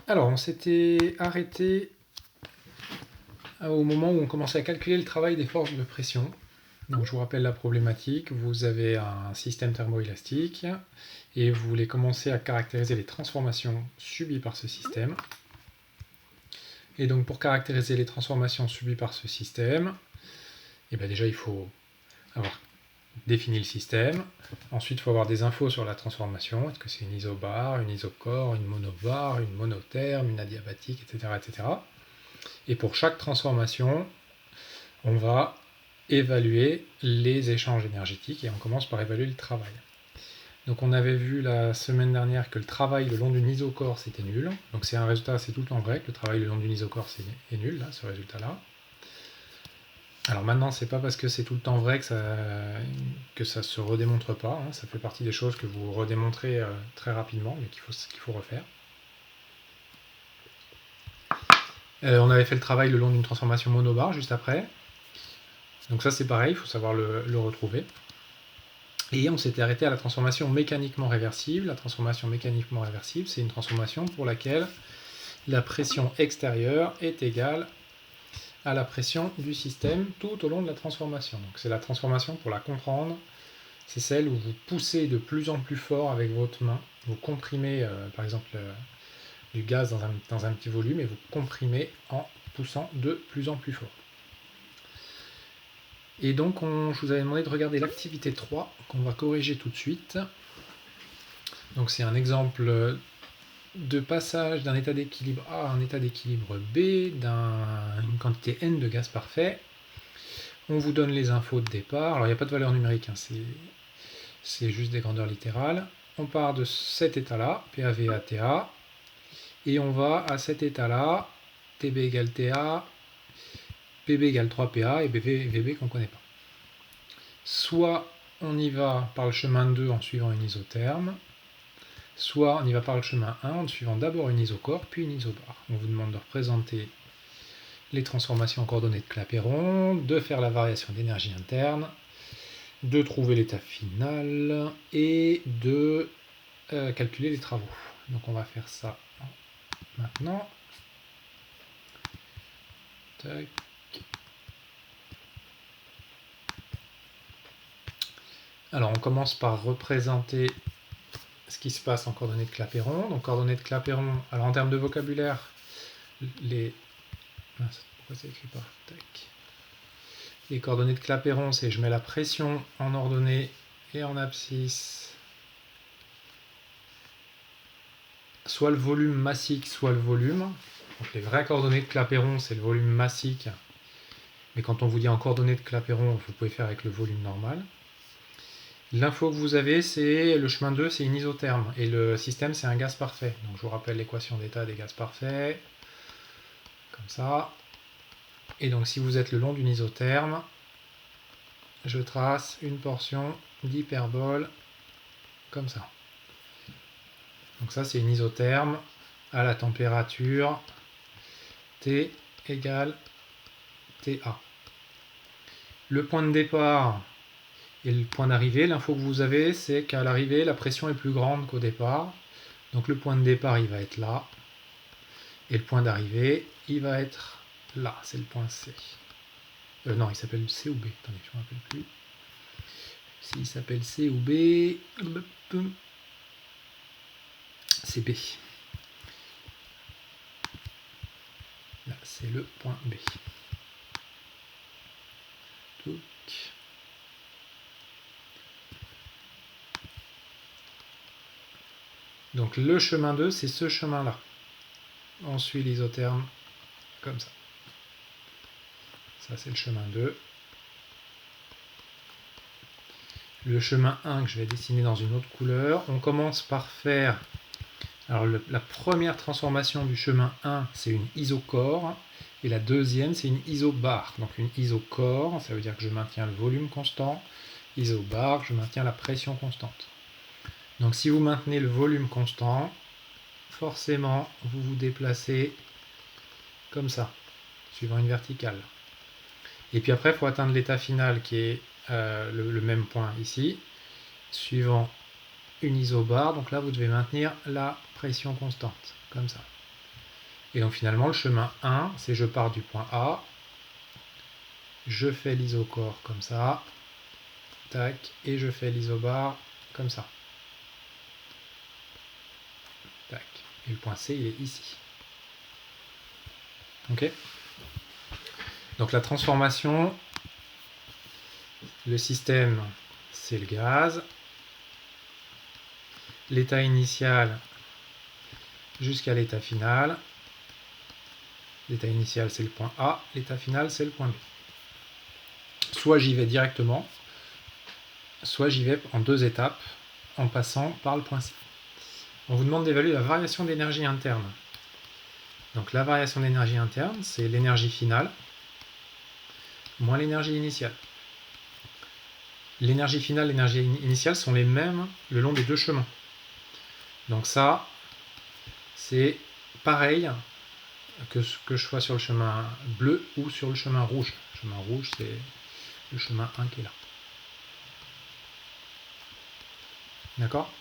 Alors, on s'était arrêté au moment où on commençait à calculer le travail des forces de pression. Donc, je vous rappelle la problématique. Vous avez un système thermoélastique et vous voulez commencer à caractériser les transformations subies par ce système. Et donc, pour caractériser les transformations subies par ce système, déjà, il faut avoir défini le système. Ensuite, il faut avoir des infos sur la transformation. Est-ce que c'est une isobar, une isocore, une monobar, une monotherme, une adiabatique, etc., etc. Et pour chaque transformation, on va évaluer les échanges énergétiques et on commence par évaluer le travail. Donc on avait vu la semaine dernière que le travail le long d'une isocore c'était nul. Donc c'est un résultat, c'est tout le temps vrai que le travail le long d'une isocore est nul, là, ce résultat-là. Alors maintenant, c'est pas parce que c'est tout le temps vrai que ça se redémontre pas. Ça fait partie des choses que vous redémontrez très rapidement, mais qu'il faut refaire. On avait fait le travail le long d'une transformation monobar juste après. Donc ça c'est pareil, il faut savoir le retrouver. Et on s'était arrêté à la transformation mécaniquement réversible. La transformation mécaniquement réversible, c'est une transformation pour laquelle la pression extérieure est égale à la pression du système tout au long de la transformation. Donc c'est la transformation, pour la comprendre, c'est celle où vous poussez de plus en plus fort avec votre main. Vous comprimez par exemple du gaz dans un petit volume et vous comprimez en poussant de plus en plus fort. Et donc je vous avais demandé de regarder l'activité 3 qu'on va corriger tout de suite. Donc c'est un exemple de passage d'un état d'équilibre A à un état d'équilibre B, d'une quantité N de gaz parfait. On vous donne les infos de départ. Alors il n'y a pas de valeur numérique, c'est juste des grandeurs littérales. On part de cet état-là, PAV à TA, et on va à cet état-là, TB égale TA, PB égale 3PA et VB qu'on ne connaît pas. Soit on y va par le chemin 2 en suivant une isotherme, soit on y va par le chemin 1 en suivant d'abord une isocore puis une isobar. On vous demande de représenter les transformations en coordonnées de Clapeyron, de faire la variation d'énergie interne, de trouver l'état final et de calculer les travaux. Donc on va faire ça maintenant. Tac. Alors on commence par représenter ce qui se passe en coordonnées de Clapeyron. Donc coordonnées de Clapeyron, alors en termes de vocabulaire, pourquoi c'est écrit par tac. Les coordonnées de Clapeyron, c'est je mets la pression en ordonnée et en abscisse, soit le volume massique, soit le volume. Donc les vraies coordonnées de Clapeyron, c'est le volume massique. Mais quand on vous dit en coordonnées de Clapeyron, vous pouvez faire avec le volume normal. L'info que vous avez, c'est le chemin 2, c'est une isotherme. Et le système, c'est un gaz parfait. Donc je vous rappelle l'équation d'état des gaz parfaits. Comme ça. Et donc si vous êtes le long d'une isotherme, je trace une portion d'hyperbole comme ça. Donc ça, c'est une isotherme à la température T égale TA. Le point de départ et le point d'arrivée, l'info que vous avez, c'est qu'à l'arrivée, la pression est plus grande qu'au départ. Donc le point de départ, il va être là. Et le point d'arrivée, il va être là. C'est le point C. Non, il s'appelle C ou B. Attendez, je ne me rappelle plus. S'il s'appelle C ou B, c'est B. Là, c'est le point B. Donc le chemin 2, c'est ce chemin-là. On suit l'isotherme comme ça. Ça, c'est le chemin 2. Le chemin 1 que je vais dessiner dans une autre couleur. On commence par faire... Alors la première transformation du chemin 1, c'est une isocore. Et la deuxième, c'est une isobar. Donc une isocore, ça veut dire que je maintiens le volume constant. Isobar, je maintiens la pression constante. Donc si vous maintenez le volume constant, forcément, vous vous déplacez comme ça, suivant une verticale. Et puis après, il faut atteindre l'état final qui est le même point ici, suivant une isobar. Donc là, vous devez maintenir la pression constante, comme ça. Et donc finalement, le chemin 1, c'est je pars du point A, je fais l'isocore comme ça, tac, et je fais l'isobar comme ça. Tac. Et le point C, il est ici. Ok? Donc la transformation, le système, c'est le gaz. L'état initial jusqu'à l'état final. L'état initial, c'est le point A. L'état final, c'est le point B. Soit j'y vais directement, soit j'y vais en 2 étapes, en passant par le point C. On vous demande d'évaluer la variation d'énergie interne. Donc la variation d'énergie interne, c'est l'énergie finale moins l'énergie initiale. L'énergie finale et l'énergie initiale sont les mêmes le long des 2 chemins. Donc ça, c'est pareil que je sois sur le chemin bleu ou sur le chemin rouge. Le chemin rouge, c'est le chemin 1 qui est là. D'accord?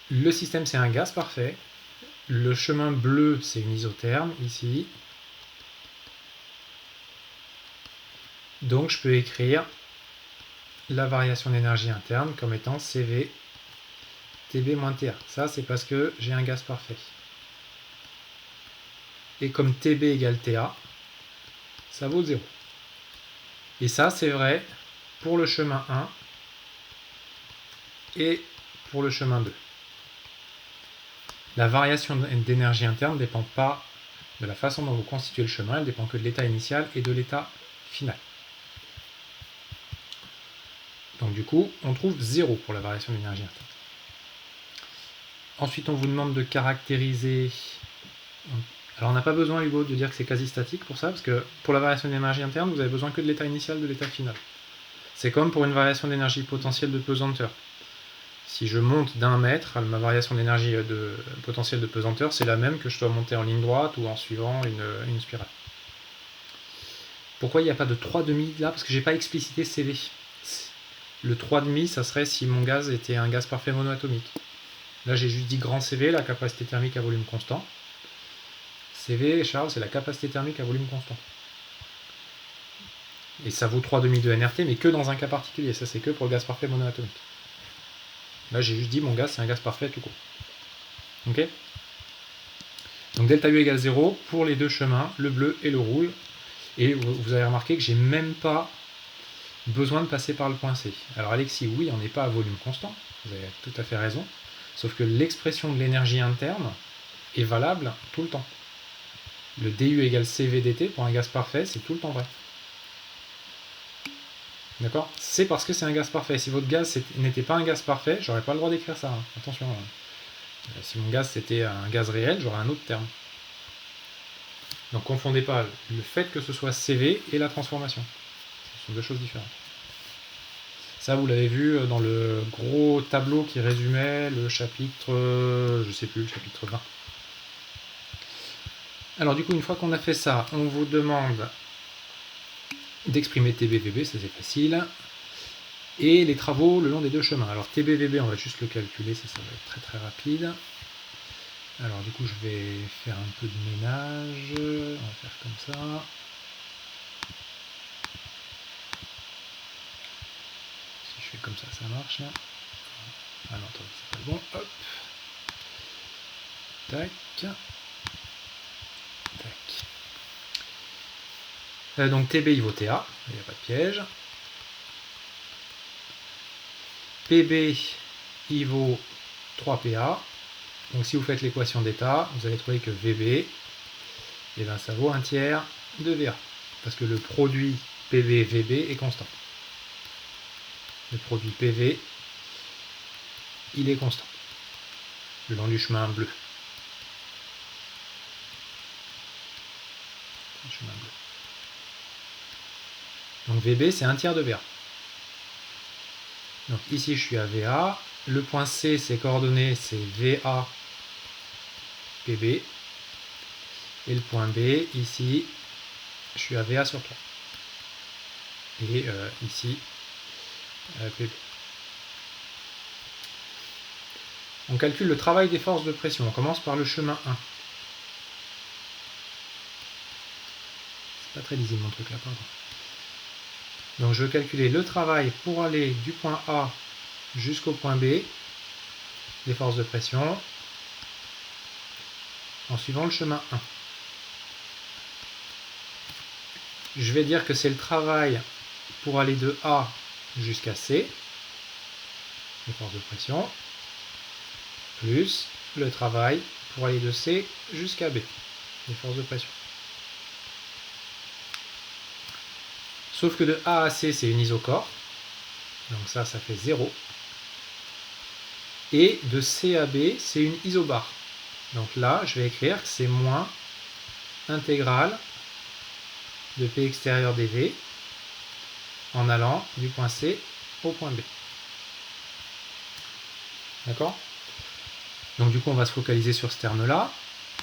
Le système, c'est un gaz parfait. Le chemin bleu, c'est une isotherme, ici. Donc, je peux écrire la variation d'énergie interne comme étant CV TB moins TA. Ça, c'est parce que j'ai un gaz parfait. Et comme TB égale TA, ça vaut 0. Et ça, c'est vrai pour le chemin 1 et pour le chemin 2. La variation d'énergie interne ne dépend pas de la façon dont vous constituez le chemin, elle dépend que de l'état initial et de l'état final. Donc du coup, on trouve 0 pour la variation d'énergie interne. Ensuite, on vous demande de caractériser... Alors on n'a pas besoin, Hugo, de dire que c'est quasi statique pour ça, parce que pour la variation d'énergie interne, vous avez besoin que de l'état initial, de l'état final. C'est comme pour une variation d'énergie potentielle de pesanteur. Si je monte d'1 mètre, ma variation d'énergie potentielle de pesanteur, c'est la même que je dois monter en ligne droite ou en suivant une spirale. Pourquoi il n'y a pas de 3,5 là? Parce que je n'ai pas explicité CV. Le 3,5, ça serait si mon gaz était un gaz parfait monoatomique. Là, j'ai juste dit grand CV, la capacité thermique à volume constant. CV, Charles, c'est la capacité thermique à volume constant. Et ça vaut 3,5 de NRT, mais que dans un cas particulier. Ça, c'est que pour le gaz parfait monoatomique. Là, j'ai juste dit mon gaz, c'est un gaz parfait tout court. Ok? Donc delta U égale 0 pour les 2 chemins, le bleu et le rouge. Et vous avez remarqué que j'ai même pas besoin de passer par le point C. Alors Alexis, oui, on n'est pas à volume constant, vous avez tout à fait raison, sauf que l'expression de l'énergie interne est valable tout le temps. Le DU égale CV dt pour un gaz parfait, c'est tout le temps vrai. D'accord? C'est parce que c'est un gaz parfait. Si votre gaz n'était pas un gaz parfait, j'aurais pas le droit d'écrire ça. Hein. Attention. Si mon gaz c'était un gaz réel, j'aurais un autre terme. Donc confondez pas le fait que ce soit CV et la transformation. Ce sont 2 choses différentes. Ça, vous l'avez vu dans le gros tableau qui résumait le chapitre, je sais plus, le chapitre 20. Alors du coup, une fois qu'on a fait ça, on vous demande d'exprimer TBVB, ça c'est facile. Et les travaux le long des 2 chemins. Alors TBVB, on va juste le calculer, ça va être très très rapide. Alors du coup, je vais faire un peu de ménage. On va faire comme ça. Si je fais comme ça, ça marche. Ah non, attendez, c'est pas le bon. Hop. Tac. Tac. Donc TB, il vaut TA. Il n'y a pas de piège. PB, il vaut 3PA. Donc si vous faites l'équation d'état, vous allez trouver que VB, et bien ça vaut 1/3 de VA. Parce que le produit PV-VB est constant. Le produit PV, il est constant. Le long du chemin bleu. Le chemin bleu. Donc VB, c'est 1/3 de VA. Donc ici, je suis à VA. Le point C, ses coordonnées, c'est VA, PB. Et le point B, ici, je suis à VA sur 3. Et ici, PB. On calcule le travail des forces de pression. On commence par le chemin 1. C'est pas très lisible mon truc là, pardon. Donc je vais calculer le travail pour aller du point A jusqu'au point B, des forces de pression, en suivant le chemin 1. Je vais dire que c'est le travail pour aller de A jusqu'à C, les forces de pression, plus le travail pour aller de C jusqu'à B, les forces de pression. Sauf que de A à C, c'est une isochore, donc ça fait 0. Et de C à B, c'est une isobare. Donc là, je vais écrire que c'est moins intégrale de P extérieur dV en allant du point C au point B. D'accord? Donc du coup, on va se focaliser sur ce terme-là.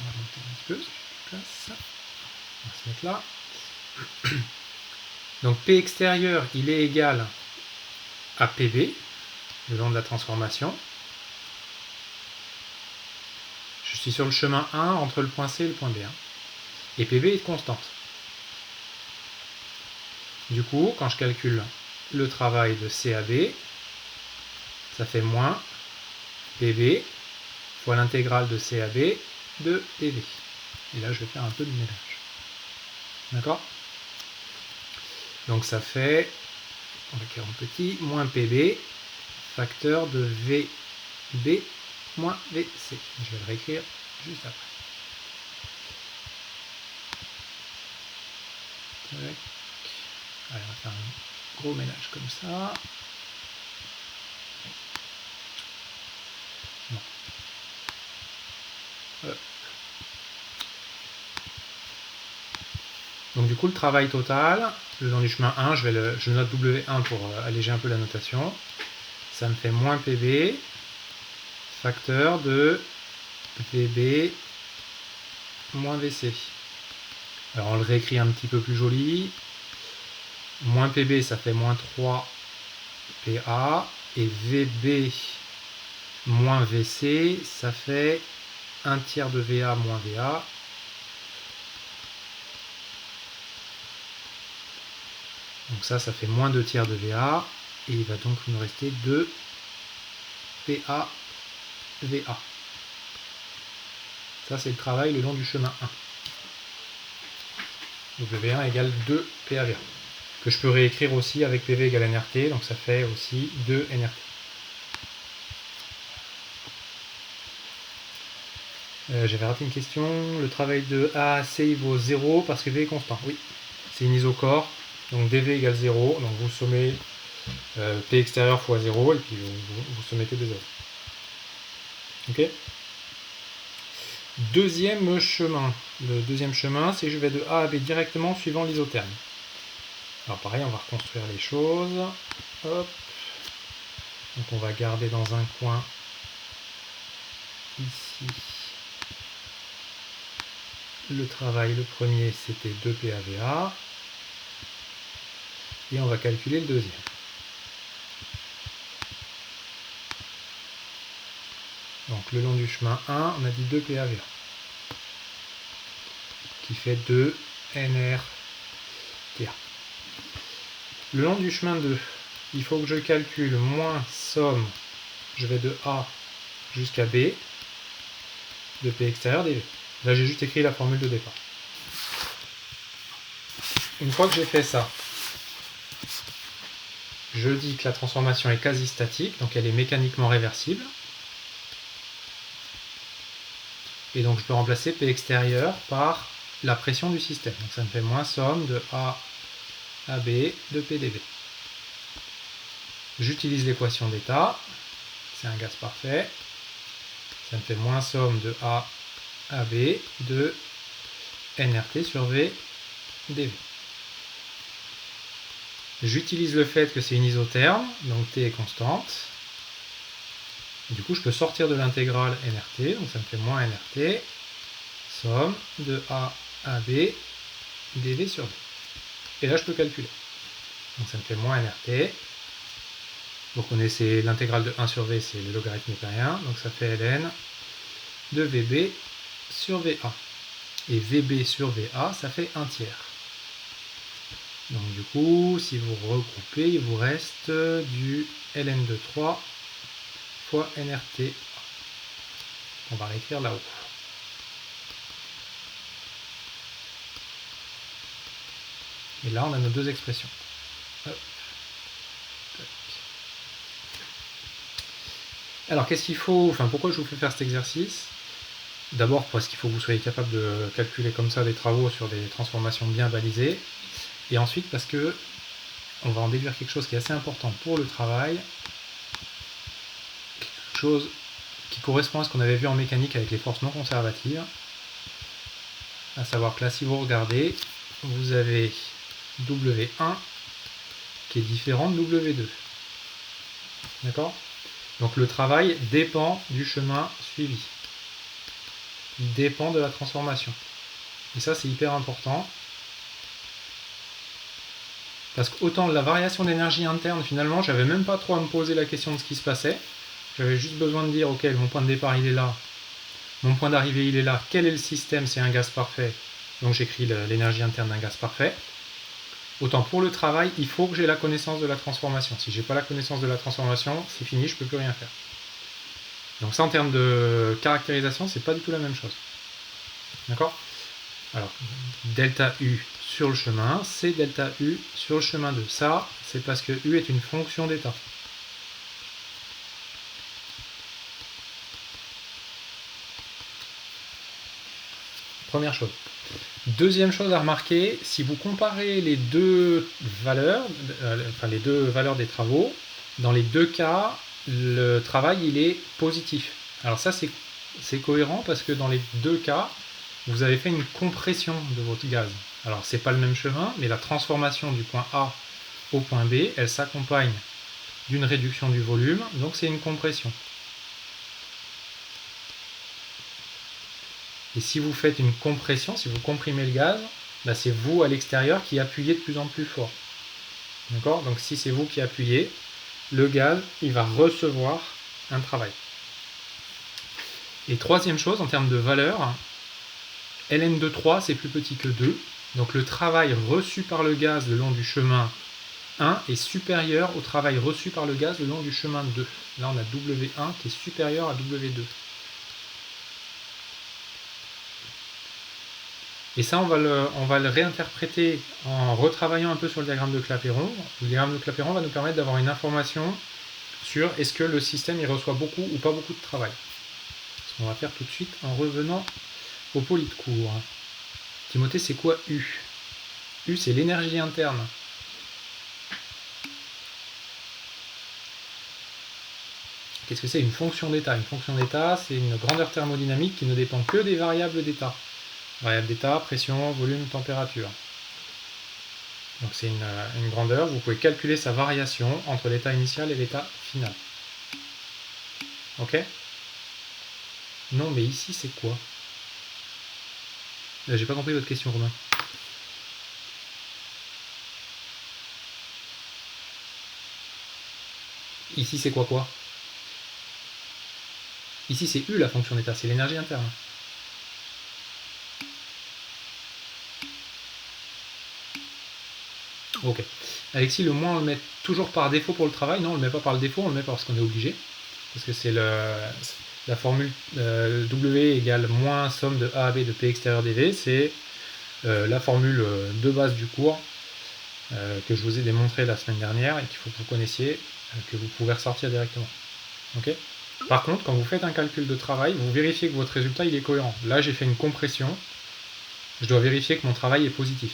On va monter un petit peu, place. On va se mettre là. Donc P extérieur, il est égal à PB, le long de la transformation. Je suis sur le chemin 1 entre le point C et le point B. Et PB est constante. Du coup, quand je calcule le travail de C à B, ça fait moins PB fois l'intégrale de C à B de PV. Et là, je vais faire un peu de mélange. D'accord? Donc ça fait, on va écrire en petit, moins PB, facteur de VB moins VC. Je vais le réécrire juste après. Allez, on va faire un gros ménage comme ça. Bon. Donc du coup, le travail total, le long du chemin 1, je note W1 pour alléger un peu la notation. Ça me fait moins PB, facteur de VB moins VC. Alors on le réécrit un petit peu plus joli. Moins PB, ça fait moins 3 PA. Et VB moins VC, ça fait 1 tiers de VA moins VA. Donc ça fait moins 2 tiers de VA. Et il va donc nous rester 2 PA VA. Ça, c'est le travail le long du chemin 1. W1 égale 2 PAVA. Que je peux réécrire aussi avec PV égale NRT, donc ça fait aussi 2 NRT. J'avais raté une question. Le travail de A à C il vaut 0 parce que V est constant. Oui, c'est une isochore, donc dV égale 0. Donc vous sommez P extérieur fois 0 et puis vous sommettez des 0. Ok. Deuxième chemin. Le deuxième chemin, c'est que je vais de A à B directement suivant l'isotherme. Alors pareil, on va reconstruire les choses. Hop. Donc on va garder dans un coin ici le travail. Le premier, c'était 2 PAVA. Et on va calculer le deuxième. Donc le long du chemin 1, on a dit 2 PAVA. Qui fait 2 NRTA. Le long du chemin 2, il faut que je calcule moins somme, je vais de A jusqu'à B, de P extérieur dV. Là, j'ai juste écrit la formule de départ. Une fois que j'ai fait ça, je dis que la transformation est quasi statique, donc elle est mécaniquement réversible. Et donc je peux remplacer P extérieur par la pression du système. Donc ça me fait moins somme de A à B de PdV. J'utilise l'équation d'état, c'est un gaz parfait. Ça me fait moins somme de A à B de NRT sur V dV. J'utilise le fait que c'est une isotherme, donc T est constante. Du coup, je peux sortir de l'intégrale NRT, donc ça me fait moins NRT, somme de A à B dV sur V. Et là, je peux calculer. Donc ça me fait moins NRT, Vous connaissez l'intégrale de 1 sur V, c'est le logarithme newtonien, donc ça fait ln de VB sur VA. Et VB sur VA, ça fait 1 tiers. Donc du coup, si vous regroupez, il vous reste du ln de 3 fois nRT. On va l'écrire là-haut. Et là, on a nos deux expressions. Hop. Alors, qu'est-ce qu'il faut, enfin, pourquoi je vous fais faire cet exercice? D'abord, parce qu'il faut que vous soyez capable de calculer comme ça des travaux sur des transformations bien balisées. Et ensuite, parce que on va en déduire quelque chose qui est assez important pour le travail. Quelque chose qui correspond à ce qu'on avait vu en mécanique avec les forces non conservatives. À savoir que là, si vous regardez, vous avez W1 qui est différent de W2. D'accord? Donc le travail dépend du chemin suivi. Il dépend de la transformation. Et ça, c'est hyper important. Parce qu'autant la variation d'énergie interne, finalement, j'avais même pas trop à me poser la question de ce qui se passait. J'avais juste besoin de dire, ok, mon point de départ, il est là. Mon point d'arrivée, il est là. Quel est le système? C'est un gaz parfait. Donc j'écris l'énergie interne d'un gaz parfait. Autant pour le travail, il faut que j'ai la connaissance de la transformation. Si j'ai pas la connaissance de la transformation, c'est fini, je peux plus rien faire. Donc ça, en termes de caractérisation, c'est pas du tout la même chose. D'accord? Alors, delta U sur le chemin, c'est delta U sur le chemin 2. Ça, c'est parce que U est une fonction d'état. Première chose. Deuxième chose à remarquer, si vous comparez les deux valeurs, les deux valeurs des travaux, dans les deux cas, le travail il est positif. Alors ça c'est cohérent parce que dans les deux cas, vous avez fait une compression de votre gaz. Alors c'est pas le même chemin, mais la transformation du point A au point B, elle s'accompagne d'une réduction du volume, donc c'est une compression. Et si vous faites une compression, si vous comprimez le gaz, bah c'est vous à l'extérieur qui appuyez de plus en plus fort. D'accord? Donc si c'est vous qui appuyez, le gaz, il va recevoir un travail. Et troisième chose, en termes de valeur, ln de 3, c'est plus petit que 2. Donc le travail reçu par le gaz le long du chemin 1 est supérieur au travail reçu par le gaz le long du chemin 2. Là, on a W1 qui est supérieur à W2. Et ça, on va le réinterpréter en retravaillant un peu sur le diagramme de Clapeyron. Le diagramme de Clapeyron va nous permettre d'avoir une information sur est-ce que le système il reçoit beaucoup ou pas beaucoup de travail. Ce qu'on va faire tout de suite en revenant au poli de cours. Timothée, c'est quoi U? U, c'est l'énergie interne. Qu'est-ce que c'est? Une fonction d'état. Une fonction d'état, c'est une grandeur thermodynamique qui ne dépend que des variables d'état. Variable d'état, pression, volume, température. Donc c'est une grandeur, vous pouvez calculer sa variation entre l'état initial et l'état final. Ok? Non, mais ici c'est quoi? J'ai pas compris votre question, Romain. Ici c'est quoi? Ici c'est U la fonction d'état, c'est l'énergie interne. Ok. Alexis, le moins on le met toujours par défaut pour le travail. Non, on le met pas par le défaut, on le met parce qu'on est obligé. Parce que c'est la formule W égale moins somme de A à B de P extérieur dV. C'est la formule de base du cours que je vous ai démontré la semaine dernière et qu'il faut que vous connaissiez, que vous pouvez ressortir directement. Ok. Par contre, quand vous faites un calcul de travail, vous vérifiez que votre résultat il est cohérent. Là, j'ai fait une compression. Je dois vérifier que mon travail est positif.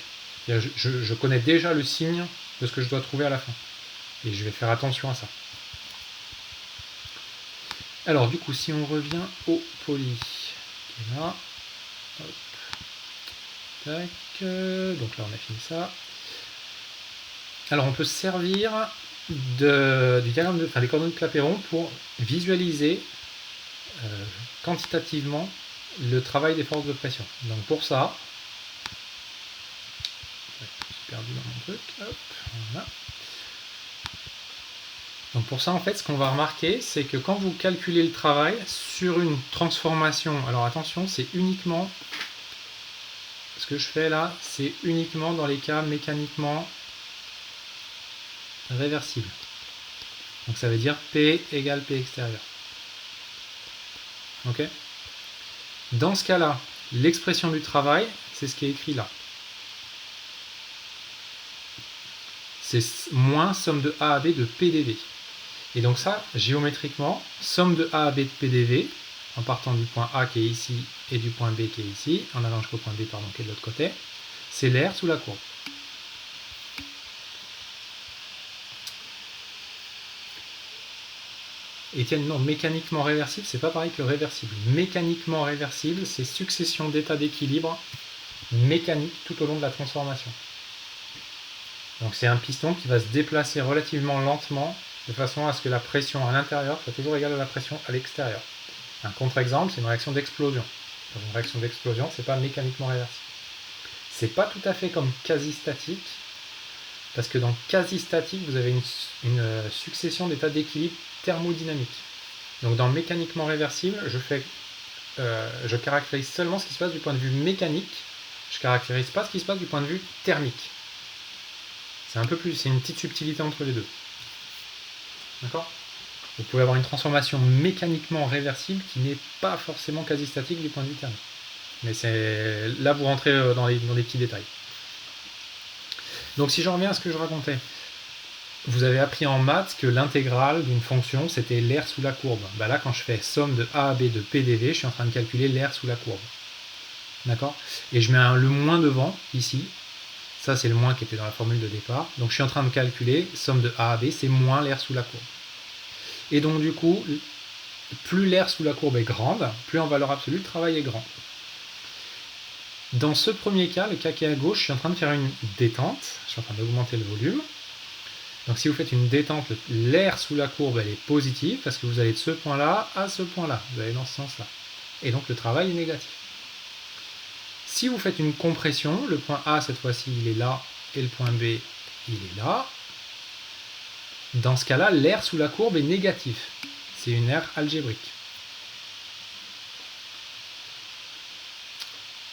Je connais déjà le signe de ce que je dois trouver à la fin. Et je vais faire attention à ça. Alors du coup, si on revient au poly, qui est là, hop, tac, donc là on a fini ça. Alors on peut se servir du diagramme des coordonnées de Clapeyron pour visualiser quantitativement le travail des forces de pression. Donc pour ça, j'ai perdu dans mon truc, hop, voilà. Donc pour ça, en fait, ce qu'on va remarquer, c'est que quand vous calculez le travail sur une transformation, alors attention, c'est uniquement, ce que je fais là, c'est uniquement dans les cas mécaniquement réversibles. Donc ça veut dire P égale P extérieur. Ok ? Dans ce cas-là, l'expression du travail, c'est ce qui est écrit là. C'est moins somme de A à B de PDV. Et donc ça, géométriquement, somme de A à B de PDV, en partant du point A qui est ici et du point B qui est ici, en allant jusqu'au point B pardon, qui est de l'autre côté, c'est l'air sous la courbe. Et tiens, non, mécaniquement réversible, c'est pas pareil que réversible. Mécaniquement réversible, c'est succession d'états d'équilibre mécanique tout au long de la transformation. Donc c'est un piston qui va se déplacer relativement lentement, de façon à ce que la pression à l'intérieur soit toujours égale à la pression à l'extérieur. Un contre-exemple, c'est une réaction d'explosion. Dans une réaction d'explosion, c'est pas mécaniquement réversible. C'est pas tout à fait comme quasi-statique, parce que dans quasi-statique, vous avez une succession d'états d'équilibre thermodynamique. Donc dans mécaniquement réversible, je caractérise seulement ce qui se passe du point de vue mécanique, je caractérise pas ce qui se passe du point de vue thermique. C'est un peu plus, c'est une petite subtilité entre les deux. D'accord ? Vous pouvez avoir une transformation mécaniquement réversible qui n'est pas forcément quasi-statique du point de vue thermique. Mais c'est là vous rentrez dans les petits détails. Donc si j'en reviens à ce que je racontais, vous avez appris en maths que l'intégrale d'une fonction c'était l'air sous la courbe. Bah là quand je fais somme de A à B de PDV, je suis en train de calculer l'air sous la courbe. D'accord ? Et je mets le moins devant, ici. Ça c'est le moins qui était dans la formule de départ. Donc je suis en train de calculer somme de A à B, c'est moins l'air sous la courbe. Et donc du coup, plus l'air sous la courbe est grande, plus en valeur absolue le travail est grand. Dans ce premier cas, le cas qui est à gauche, je suis en train de faire une détente, je suis en train d'augmenter le volume. Donc si vous faites une détente, l'air sous la courbe elle est positive, parce que vous allez de ce point-là à ce point-là, vous allez dans ce sens-là. Et donc le travail est négatif. Si vous faites une compression, le point A cette fois-ci il est là, et le point B il est là. Dans ce cas-là, l'air sous la courbe est négatif. C'est une aire algébrique.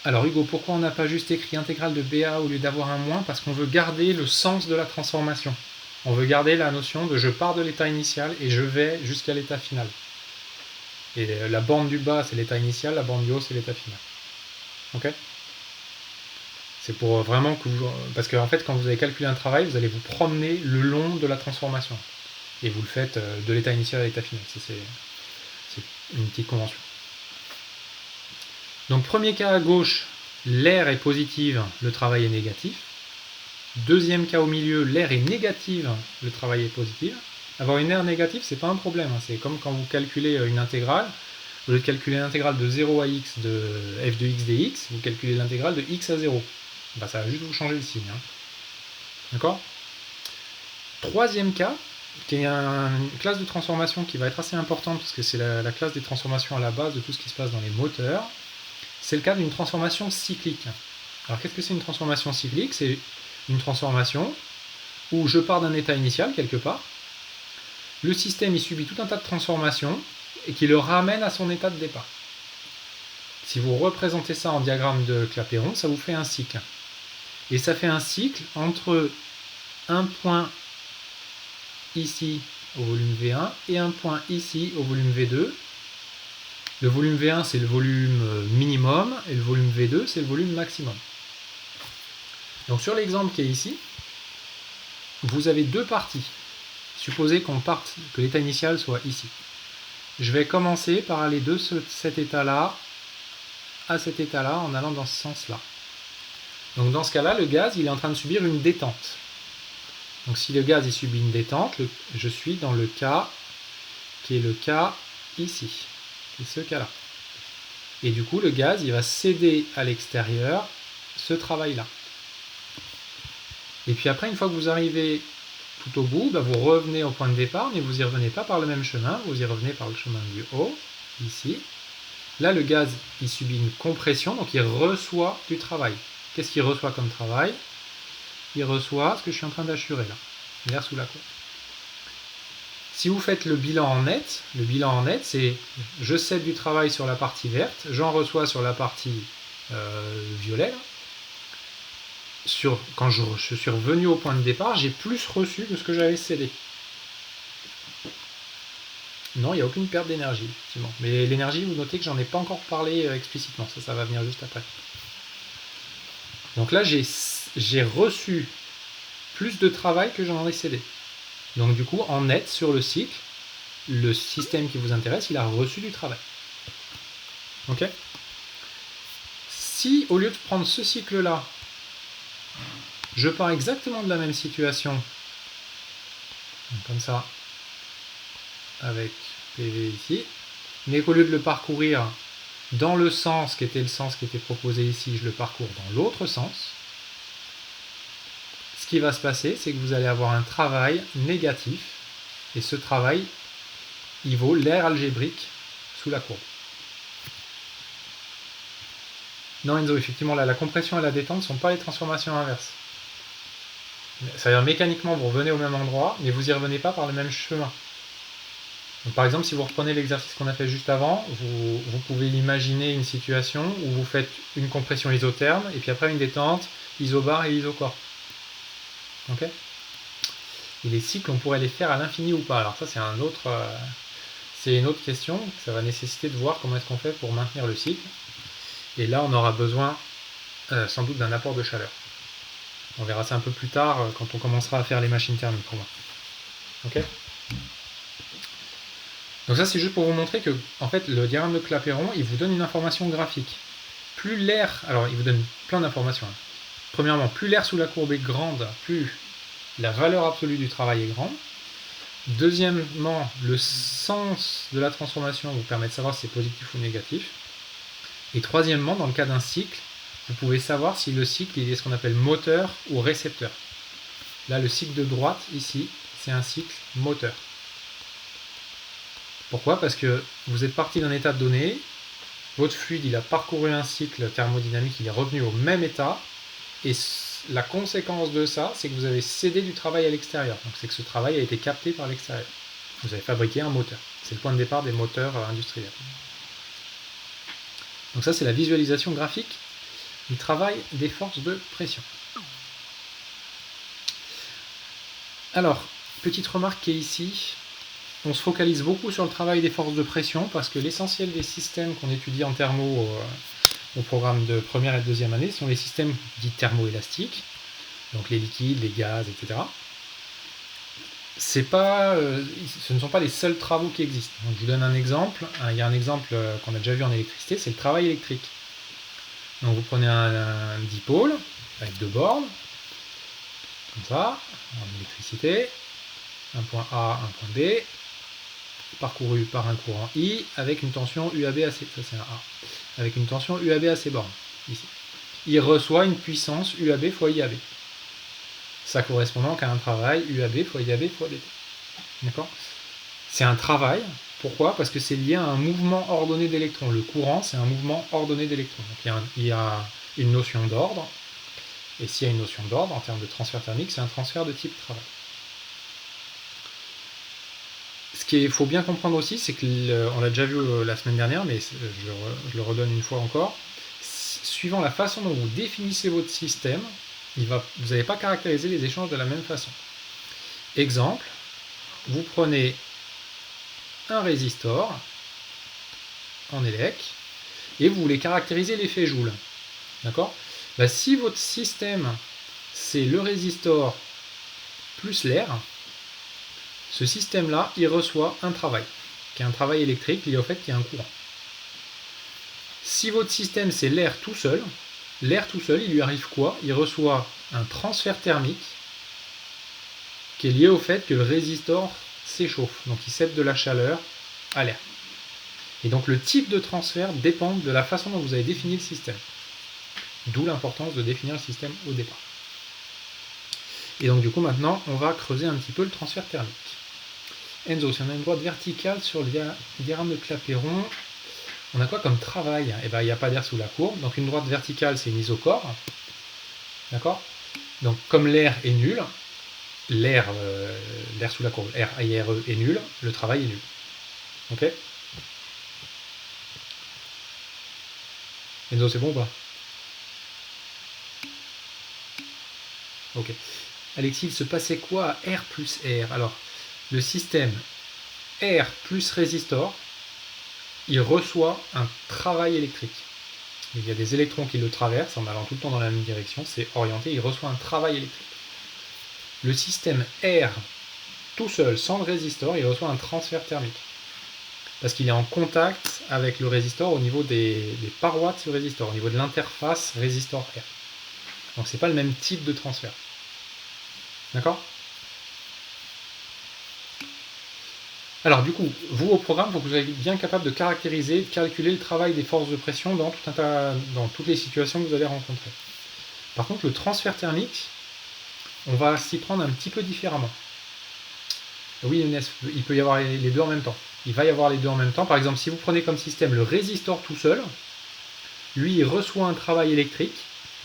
Alors Hugo, pourquoi on n'a pas juste écrit intégrale de BA au lieu d'avoir un moins ? Parce qu'on veut garder le sens de la transformation. On veut garder la notion de je pars de l'état initial et je vais jusqu'à l'état final. Et la borne du bas c'est l'état initial, la borne du haut c'est l'état final. Ok ? C'est pour vraiment que vous... Parce qu'en fait, quand vous allez calculer un travail, vous allez vous promener le long de la transformation. Et vous le faites de l'état initial à l'état final. C'est une petite convention. Donc, premier cas à gauche, l'air est positive, le travail est négatif. Deuxième cas au milieu, l'air est négative, le travail est positif. Avoir une aire négative, c'est pas un problème. C'est comme quand vous calculez une intégrale. Au lieu de calculer l'intégrale de 0 à x de f de x dx, vous calculez l'intégrale de x à 0. Bah, ça va juste vous changer le signe. Hein. D'accord ? Troisième cas, qui est une classe de transformation qui va être assez importante, parce que c'est la classe des transformations à la base de tout ce qui se passe dans les moteurs. C'est le cas d'une transformation cyclique. Alors qu'est-ce que c'est une transformation cyclique ? C'est une transformation où je pars d'un état initial quelque part, le système il subit tout un tas de transformations, et qui le ramène à son état de départ. Si vous représentez ça en diagramme de Clapeyron, ça vous fait un cycle. Et ça fait un cycle entre un point ici au volume V1 et un point ici au volume V2. Le volume V1 c'est le volume minimum et le volume V2 c'est le volume maximum. Donc sur l'exemple qui est ici, vous avez deux parties. Supposez que l'état initial soit ici. Je vais commencer par aller de cet état-là à cet état-là en allant dans ce sens-là. Donc dans ce cas-là, le gaz il est en train de subir une détente. Donc si le gaz il subit une détente, je suis dans le cas qui est le cas ici, c'est ce cas-là. Et du coup, le gaz il va céder à l'extérieur ce travail-là. Et puis après, une fois que vous arrivez tout au bout, bah vous revenez au point de départ, mais vous n'y revenez pas par le même chemin, vous y revenez par le chemin du haut, ici. Là, le gaz il subit une compression, donc il reçoit du travail. Qu'est-ce qu'il reçoit comme travail ? Il reçoit ce que je suis en train d'assurer là, l'air sous la courbe. Si vous faites le bilan en net, c'est je cède du travail sur la partie verte, j'en reçois sur la partie violet. Quand je suis revenu au point de départ, j'ai plus reçu que ce que j'avais cédé. Non, il n'y a aucune perte d'énergie, effectivement. Mais l'énergie, vous notez que j'en ai pas encore parlé explicitement, ça va venir juste après. Donc là, j'ai reçu plus de travail que j'en ai cédé. Donc du coup, en net, sur le cycle, le système qui vous intéresse, il a reçu du travail. Ok ? Si, au lieu de prendre ce cycle-là, je pars exactement de la même situation, comme ça, avec PV ici, mais qu'au lieu de le parcourir dans le sens qui était proposé ici, je le parcours dans l'autre sens, ce qui va se passer, c'est que vous allez avoir un travail négatif, et ce travail, il vaut l'aire algébrique sous la courbe. Non Enzo, effectivement, là, la compression et la détente ne sont pas les transformations inverses. C'est-à-dire mécaniquement, vous revenez au même endroit, mais vous n'y revenez pas par le même chemin. Donc, par exemple, si vous reprenez l'exercice qu'on a fait juste avant, vous pouvez imaginer une situation où vous faites une compression isotherme, et puis après une détente isobar et isocore. Ok ? Et les cycles, on pourrait les faire à l'infini ou pas. Alors ça, c'est une autre question. Ça va nécessiter de voir comment est-ce qu'on fait pour maintenir le cycle. Et là, on aura besoin sans doute d'un apport de chaleur. On verra ça un peu plus tard quand on commencera à faire les machines thermiques. Ok ? Donc ça, c'est juste pour vous montrer que, en fait, le diagramme de Clapeyron, il vous donne une information graphique. Plus l'air, alors il vous donne plein d'informations. Premièrement, plus l'air sous la courbe est grande, plus la valeur absolue du travail est grande. Deuxièmement, le sens de la transformation vous permet de savoir si c'est positif ou négatif. Et troisièmement, dans le cas d'un cycle, vous pouvez savoir si le cycle il est ce qu'on appelle moteur ou récepteur. Là, le cycle de droite, ici, c'est un cycle moteur. Pourquoi ? Parce que vous êtes parti d'un état donné, votre fluide il a parcouru un cycle thermodynamique, il est revenu au même état, et la conséquence de ça, c'est que vous avez cédé du travail à l'extérieur. Donc c'est que ce travail a été capté par l'extérieur. Vous avez fabriqué un moteur. C'est le point de départ des moteurs industriels. Donc ça, c'est la visualisation graphique du travail des forces de pression. Alors, petite remarque qui est ici, on se focalise beaucoup sur le travail des forces de pression parce que l'essentiel des systèmes qu'on étudie en thermo au programme de première et de deuxième année sont les systèmes dits thermoélastiques, donc les liquides, les gaz, etc. Ce ne sont pas les seuls travaux qui existent. Donc, je vous donne un exemple. Il y a un exemple qu'on a déjà vu en électricité, c'est le travail électrique. Donc vous prenez un dipôle avec deux bornes, comme ça, en électricité, un point A, un point B, parcouru par un courant I avec une tension UAB à ces, ça c'est un A, avec une tension UAB à ces bornes, ici. Il reçoit une puissance UAB fois IAB. Ça correspond donc à un travail UAB fois IAB fois dt. D'accord ? C'est un travail. Pourquoi ? Parce que c'est lié à un mouvement ordonné d'électrons. Le courant, c'est un mouvement ordonné d'électrons. Donc il y a une notion d'ordre. Et s'il y a une notion d'ordre, en termes de transfert thermique, c'est un transfert de type travail. Ce qu'il faut bien comprendre aussi, c'est qu'on l'a déjà vu la semaine dernière, mais je le redonne une fois encore. Suivant la façon dont vous définissez votre système, vous n'allez pas caractériser les échanges de la même façon. Exemple, vous prenez un résistor en élec et vous voulez caractériser l'effet Joule. D'accord ? Si votre système c'est le résistor plus l'air, ce système-là, il reçoit un travail, qui est un travail électrique lié au fait qu'il y a un courant. Si votre système c'est l'air tout seul, il lui arrive quoi ? Il reçoit un transfert thermique qui est lié au fait que le résistor s'échauffe, donc il cède de la chaleur à l'air. Et donc le type de transfert dépend de la façon dont vous avez défini le système. D'où l'importance de définir le système au départ. Et donc du coup maintenant on va creuser un petit peu le transfert thermique. Enzo, si on a une droite verticale sur le diagramme de Clapeyron, on a quoi comme travail ? Eh bien il n'y a pas d'air sous la courbe, donc une droite verticale c'est une isocore. D'accord ? Donc comme l'air est nul, l'air sous la courbe, R est nul, le travail est nul. Ok? Enzo, c'est bon ou pas? Ok. Alexis, il se passait quoi à R plus R? Alors, le système R plus résistor, il reçoit un travail électrique. Il y a des électrons qui le traversent en allant tout le temps dans la même direction, c'est orienté, il reçoit un travail électrique. Le système R tout seul, sans le résistor, il reçoit un transfert thermique. Parce qu'il est en contact avec le résistor au niveau des parois de ce résistor, au niveau de l'interface résistor-R. Donc c'est pas le même type de transfert. D'accord? Alors du coup, vous au programme, il faut que vous soyez bien capable de caractériser, de calculer le travail des forces de pression dans toutes les situations que vous allez rencontrer. Par contre, le transfert thermique, on va s'y prendre un petit peu différemment. Oui, Inès, il peut y avoir les deux en même temps. Il va y avoir les deux en même temps. Par exemple, si vous prenez comme système le résistor tout seul, lui, il reçoit un travail électrique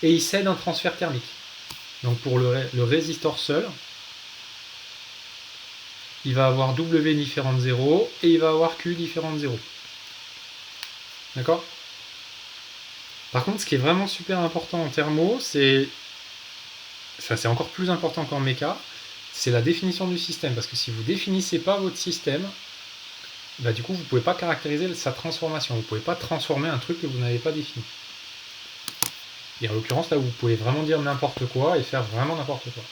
et il cède un transfert thermique. Donc pour le résistor seul, il va avoir W différent de 0 et il va avoir Q différent de 0. D'accord? Par contre, ce qui est vraiment super important en thermo, c'est encore plus important qu'en méca, c'est la définition du système. Parce que si vous ne définissez pas votre système, bah, du coup, vous ne pouvez pas caractériser sa transformation. Vous ne pouvez pas transformer un truc que vous n'avez pas défini. Et en l'occurrence, là, vous pouvez vraiment dire n'importe quoi et faire vraiment n'importe quoi.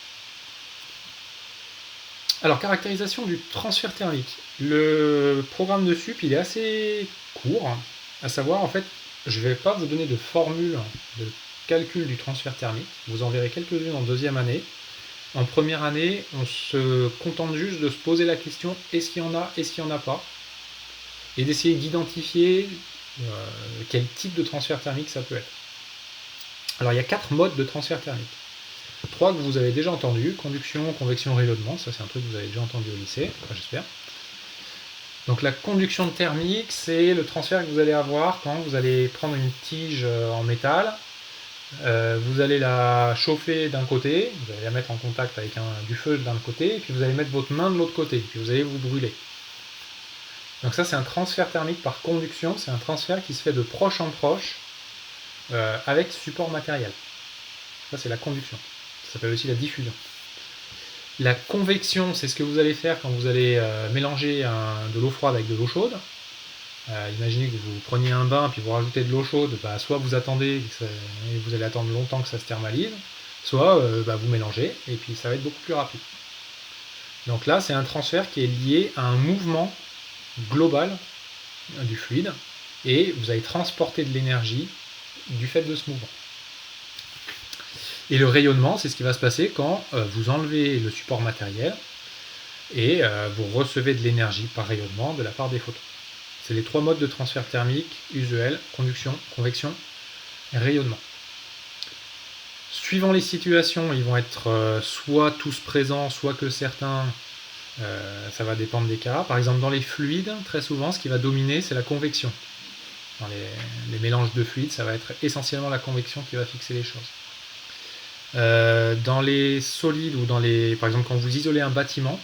Alors, caractérisation du transfert thermique. Le programme de SUP, il est assez court. À savoir, en fait, je ne vais pas vous donner de formule de calcul du transfert thermique. Vous en verrez quelques-unes en deuxième année. En première année, on se contente juste de se poser la question est-ce qu'il y en a, est-ce qu'il n'y en a pas, et d'essayer d'identifier quel type de transfert thermique ça peut être. Alors il y a 4 modes de transfert thermique. 3 que vous avez déjà entendu, conduction, convection, rayonnement, ça c'est un truc que vous avez déjà entendu au lycée, enfin, j'espère. Donc la conduction thermique, c'est le transfert que vous allez avoir quand vous allez prendre une tige en métal, vous allez la chauffer d'un côté, vous allez la mettre en contact avec du feu d'un côté, et puis vous allez mettre votre main de l'autre côté, et puis vous allez vous brûler. Donc ça c'est un transfert thermique par conduction, c'est un transfert qui se fait de proche en proche avec support matériel. Ça c'est la conduction. Ça s'appelle aussi la diffusion. La convection, c'est ce que vous allez faire quand vous allez mélanger de l'eau froide avec de l'eau chaude. Imaginez que vous preniez un bain puis vous rajoutez de l'eau chaude, bah, soit vous attendez et vous allez attendre longtemps que ça se thermalise, soit vous mélangez et puis ça va être beaucoup plus rapide. Donc là, c'est un transfert qui est lié à un mouvement global du fluide et vous allez transporter de l'énergie du fait de ce mouvement. Et le rayonnement, c'est ce qui va se passer quand vous enlevez le support matériel et vous recevez de l'énergie par rayonnement de la part des photons. C'est les 3 modes de transfert thermique usuels, conduction, convection et rayonnement. Suivant les situations, ils vont être soit tous présents, soit que certains, ça va dépendre des cas. Par exemple, dans les fluides, très souvent, ce qui va dominer, c'est la convection. Dans les mélanges de fluides, ça va être essentiellement la convection qui va fixer les choses. Dans les solides ou par exemple quand vous isolez un bâtiment,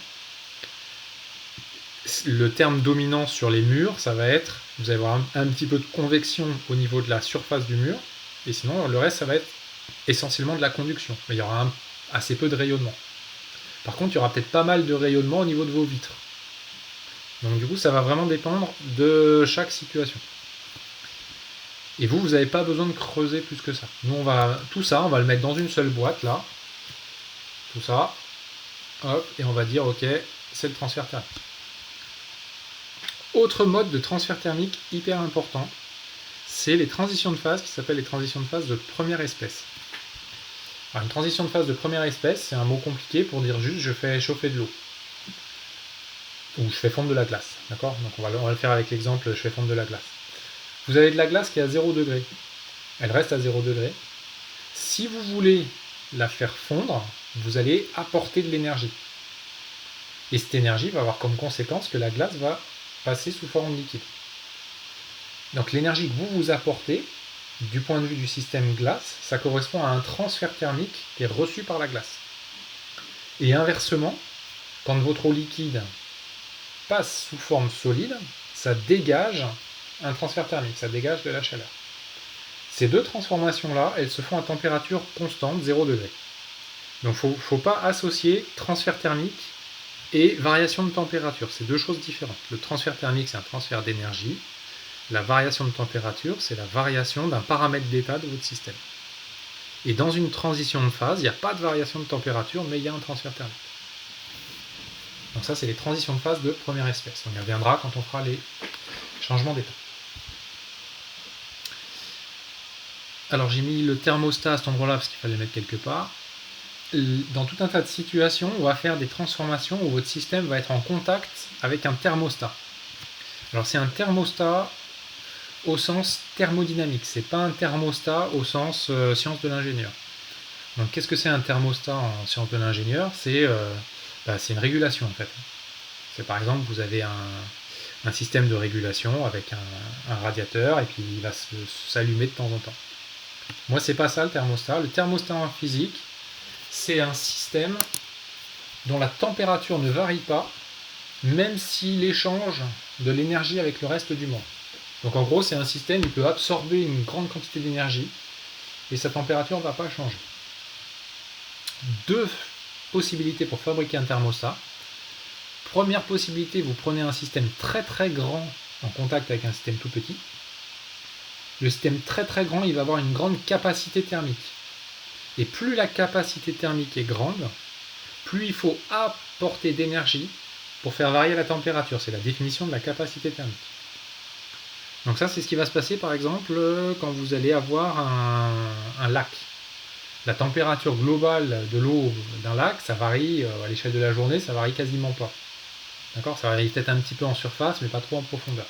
le terme dominant sur les murs, ça va être, vous allez avoir un petit peu de convection au niveau de la surface du mur, et sinon le reste ça va être essentiellement de la conduction, mais il y aura assez peu de rayonnement. Par contre, il y aura peut-être pas mal de rayonnement au niveau de vos vitres. Donc du coup, ça va vraiment dépendre de chaque situation. Et vous n'avez pas besoin de creuser plus que ça. Nous, tout ça, on va le mettre dans une seule boîte, là. Tout ça. Hop, et on va dire, ok, c'est le transfert thermique. Autre mode de transfert thermique hyper important, c'est les transitions de phase qui s'appellent les transitions de phase de première espèce. Alors, une transition de phase de première espèce, c'est un mot compliqué pour dire juste je fais chauffer de l'eau. Ou je fais fondre de la glace. D'accord ? Donc on va le faire avec l'exemple je fais fondre de la glace. Vous avez de la glace qui est à 0 degré. Elle reste à 0 degré. Si vous voulez la faire fondre, vous allez apporter de l'énergie. Et cette énergie va avoir comme conséquence que la glace va passer sous forme liquide. Donc l'énergie que vous apportez, du point de vue du système glace, ça correspond à un transfert thermique qui est reçu par la glace. Et inversement, quand votre eau liquide passe sous forme solide, ça dégage un transfert thermique, ça dégage de la chaleur. Ces deux transformations-là, elles se font à température constante, 0 degré. Donc il ne faut pas associer transfert thermique et variation de température. C'est deux choses différentes. Le transfert thermique, c'est un transfert d'énergie. La variation de température, c'est la variation d'un paramètre d'état de votre système. Et dans une transition de phase, il n'y a pas de variation de température, mais il y a un transfert thermique. Donc ça, c'est les transitions de phase de première espèce. On y reviendra quand on fera les changements d'état. Alors j'ai mis le thermostat à cet endroit-là parce qu'il fallait le mettre quelque part. Dans tout un tas de situations, on va faire des transformations où votre système va être en contact avec un thermostat. Alors c'est un thermostat au sens thermodynamique, c'est pas un thermostat au sens science de l'ingénieur. Donc qu'est-ce que c'est un thermostat en science de l'ingénieur? C'est une régulation en fait. C'est par exemple, vous avez un système de régulation avec un radiateur et puis il va s'allumer de temps en temps. Moi, c'est pas ça le thermostat. Le thermostat en physique, c'est un système dont la température ne varie pas, même s'il échange de l'énergie avec le reste du monde. Donc en gros, c'est un système qui peut absorber une grande quantité d'énergie et sa température ne va pas changer. Deux possibilités pour fabriquer un thermostat. Première possibilité, vous prenez un système très très grand en contact avec un système tout petit. Le système très très grand, il va avoir une grande capacité thermique. Et plus la capacité thermique est grande, plus il faut apporter d'énergie pour faire varier la température. C'est la définition de la capacité thermique. Donc ça, c'est ce qui va se passer par exemple quand vous allez avoir un lac. La température globale de l'eau d'un lac, ça varie à l'échelle de la journée, ça varie quasiment pas. D'accord ? Ça varie peut-être un petit peu en surface, mais pas trop en profondeur.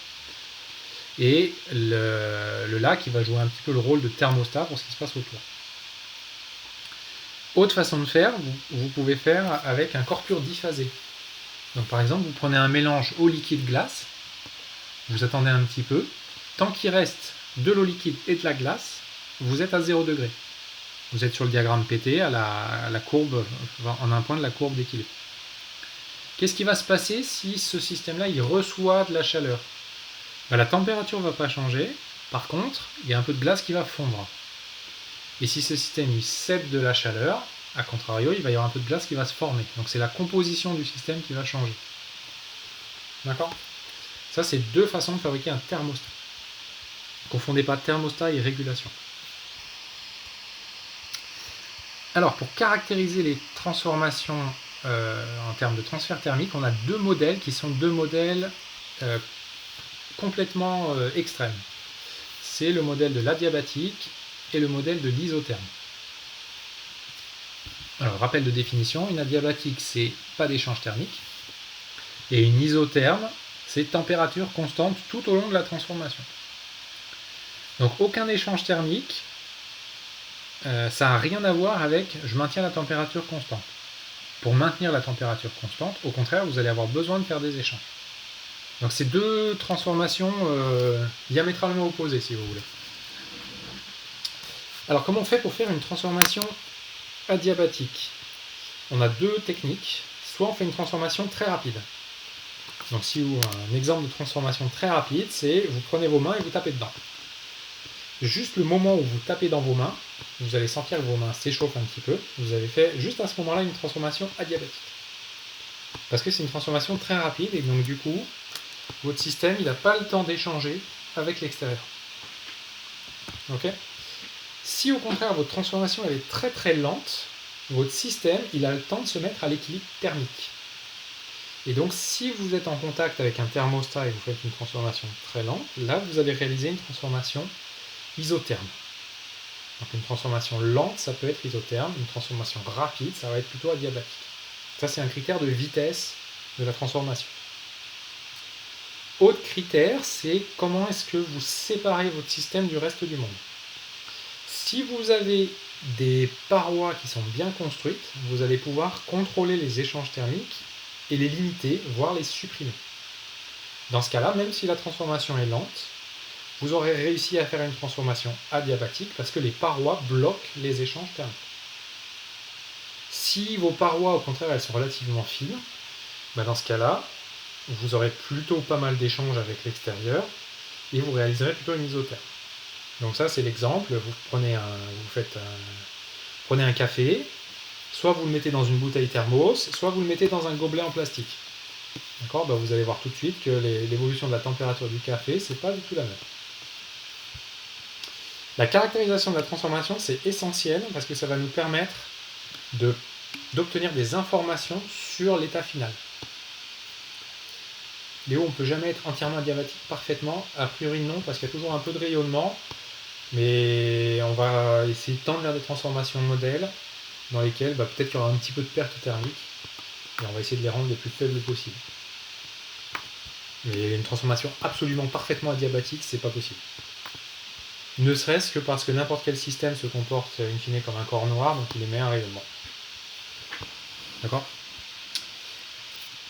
Et le lac, il va jouer un petit peu le rôle de thermostat pour ce qui se passe autour. Autre façon de faire, vous pouvez faire avec un corpure diphasé. Donc par exemple, vous prenez un mélange eau liquide glace, vous attendez un petit peu, tant qu'il reste de l'eau liquide et de la glace, vous êtes à 0 degré. Vous êtes sur le diagramme PT à la courbe, en un point de la courbe d'équilibre. Qu'est-ce qui va se passer si ce système-là il reçoit de la chaleur? La température ne va pas changer, par contre, il y a un peu de glace qui va fondre. Et si ce système il cède de la chaleur, à contrario, il va y avoir un peu de glace qui va se former. Donc c'est la composition du système qui va changer. D'accord? Ça, c'est deux façons de fabriquer un thermostat. Ne confondez pas thermostat et régulation. Alors, pour caractériser les transformations en termes de transfert thermique, on a deux modèles qui sont deux modèles complètement extrêmes. C'est le modèle de l'adiabatique et le modèle de l'isotherme. Alors, rappel de définition, une adiabatique, c'est pas d'échange thermique, et une isotherme, c'est température constante tout au long de la transformation. Donc, aucun échange thermique, ça n'a rien à voir avec je maintiens la température constante. Pour maintenir la température constante, au contraire, vous allez avoir besoin de faire des échanges. Donc, c'est deux transformations diamétralement opposées, si vous voulez. Alors, comment on fait pour faire une transformation adiabatique? On a deux techniques. Soit on fait une transformation très rapide. Donc, si vous un exemple de transformation très rapide, c'est vous prenez vos mains et vous tapez dedans. Juste le moment où vous tapez dans vos mains, vous allez sentir que vos mains s'échauffent un petit peu. Vous avez fait juste à ce moment-là une transformation adiabatique. Parce que c'est une transformation très rapide et donc du coup, votre système il n'a pas le temps d'échanger avec l'extérieur. Ok ? Si au contraire votre transformation elle est très très lente, votre système il a le temps de se mettre à l'équilibre thermique. Et donc si vous êtes en contact avec un thermostat et vous faites une transformation très lente, là vous allez réaliser une transformation isotherme. Donc une transformation lente ça peut être isotherme, une transformation rapide ça va être plutôt adiabatique. Ça c'est un critère de vitesse de la transformation. Autre critère, c'est comment est-ce que vous séparez votre système du reste du monde. Si vous avez des parois qui sont bien construites, vous allez pouvoir contrôler les échanges thermiques et les limiter, voire les supprimer. Dans ce cas-là, même si la transformation est lente, vous aurez réussi à faire une transformation adiabatique parce que les parois bloquent les échanges thermiques. Si vos parois, au contraire, elles sont relativement fines, bah dans ce cas-là, vous aurez plutôt pas mal d'échanges avec l'extérieur et vous réaliserez plutôt une isotherme. Donc ça, c'est l'exemple. Prenez un café, soit vous le mettez dans une bouteille thermos, soit vous le mettez dans un gobelet en plastique. D'accord ? Vous allez voir tout de suite que l'évolution de la température du café, c'est pas du tout la même. La caractérisation de la transformation, c'est essentiel parce que ça va nous permettre d'obtenir des informations sur l'état final. Léo, on ne peut jamais être entièrement adiabatique parfaitement. A priori, non, parce qu'il y a toujours un peu de rayonnement. Mais on va essayer de tendre vers des transformations modèles dans lesquelles peut-être qu'il y aura un petit peu de perte thermique. Et on va essayer de les rendre les plus faibles possibles. Mais une transformation absolument parfaitement adiabatique, c'est pas possible. Ne serait-ce que parce que n'importe quel système se comporte in fine comme un corps noir, donc il émet un rayonnement. D'accord ?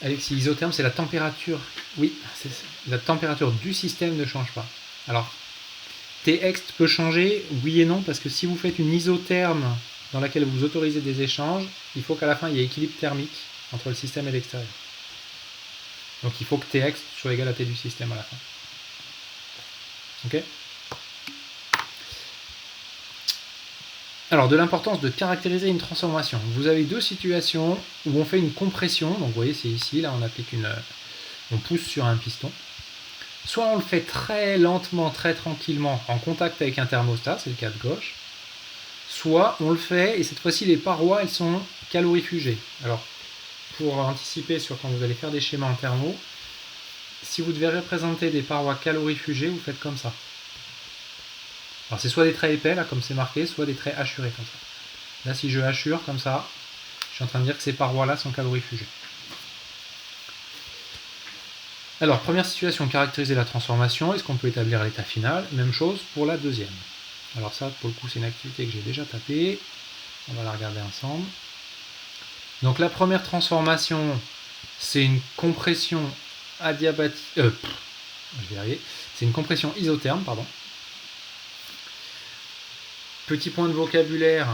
Alexis, isotherme, c'est la température. Oui, la température du système ne change pas. Alors, Txt peut changer, oui et non, parce que si vous faites une isotherme dans laquelle vous autorisez des échanges, il faut qu'à la fin il y ait équilibre thermique entre le système et l'extérieur. Donc il faut que Tx soit égal à T du système à la fin. Ok ? Alors, de l'importance de caractériser une transformation. Vous avez deux situations où on fait une compression. Donc, vous voyez, c'est ici, là, on pousse sur un piston. Soit on le fait très lentement, très tranquillement, en contact avec un thermostat, c'est le cas de gauche. Soit on le fait, et cette fois-ci, les parois, elles sont calorifugées. Alors, pour anticiper sur quand vous allez faire des schémas en thermo, si vous devez représenter des parois calorifugées, vous faites comme ça. Alors c'est soit des traits épais, là, comme c'est marqué, soit des traits hachurés, comme ça. Là, si je hachure, comme ça, je suis en train de dire que ces parois-là sont calorifugées. Alors, première situation, caractériser la transformation. Est-ce qu'on peut établir l'état final ? Même chose pour la deuxième. Alors ça, pour le coup, c'est une activité que j'ai déjà tapée. On va la regarder ensemble. Donc la première transformation, c'est une compression adiabatique... je vais y arriver. C'est une compression isotherme, pardon. Petit point de vocabulaire,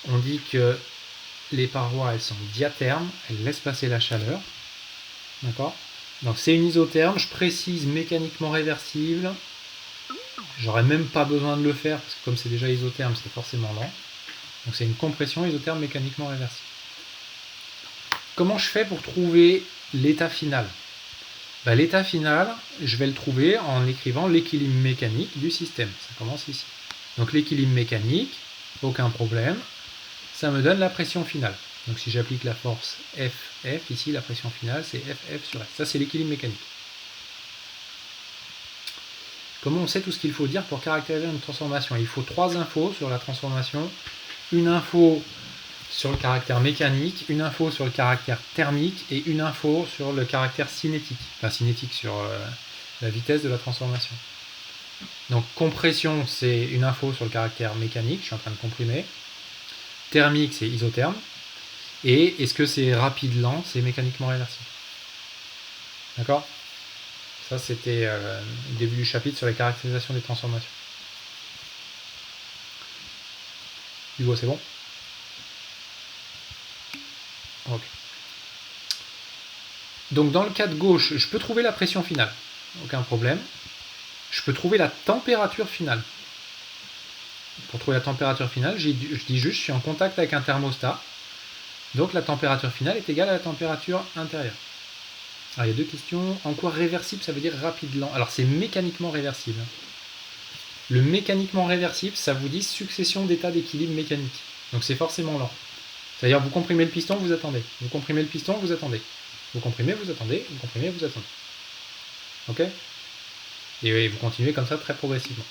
on dit que les parois, elles sont diathermes, elles laissent passer la chaleur. D'accord ? Donc c'est une isotherme, je précise mécaniquement réversible. J'aurais même pas besoin de le faire, parce que comme c'est déjà isotherme, c'est forcément lent. Donc c'est une compression isotherme mécaniquement réversible. Comment je fais pour trouver l'état final ? L'état final, je vais le trouver en écrivant l'équilibre mécanique du système. Ça commence ici. Donc l'équilibre mécanique, aucun problème, ça me donne la pression finale. Donc si j'applique la force FF, ici la pression finale c'est FF sur S. Ça c'est l'équilibre mécanique. Comment on sait tout ce qu'il faut dire pour caractériser une transformation ? Il faut 3 infos sur la transformation. Une info sur le caractère mécanique, une info sur le caractère thermique et une info sur le caractère cinétique. Enfin cinétique sur la vitesse de la transformation. Donc compression, c'est une info sur le caractère mécanique, je suis en train de comprimer. Thermique, c'est isotherme. Et est-ce que c'est rapide, lent, c'est mécaniquement réversible. D'accord ? Ça, c'était le début du chapitre sur les caractérisations des transformations. Hugo, c'est bon ? Ok. Donc dans le cas de gauche, je peux trouver la pression finale. Aucun problème. Je peux trouver la température finale. Pour trouver la température finale, je dis juste, je suis en contact avec un thermostat. Donc la température finale est égale à la température intérieure. Alors il y a deux questions. En quoi réversible, ça veut dire rapide, lent ? Alors c'est mécaniquement réversible. Le mécaniquement réversible, ça vous dit succession d'états d'équilibre mécanique. Donc c'est forcément lent. C'est-à-dire vous comprimez le piston, vous attendez. Vous comprimez le piston, vous attendez. Vous comprimez, vous attendez. Vous comprimez, vous attendez. Ok ? Et vous continuez comme ça très progressivement.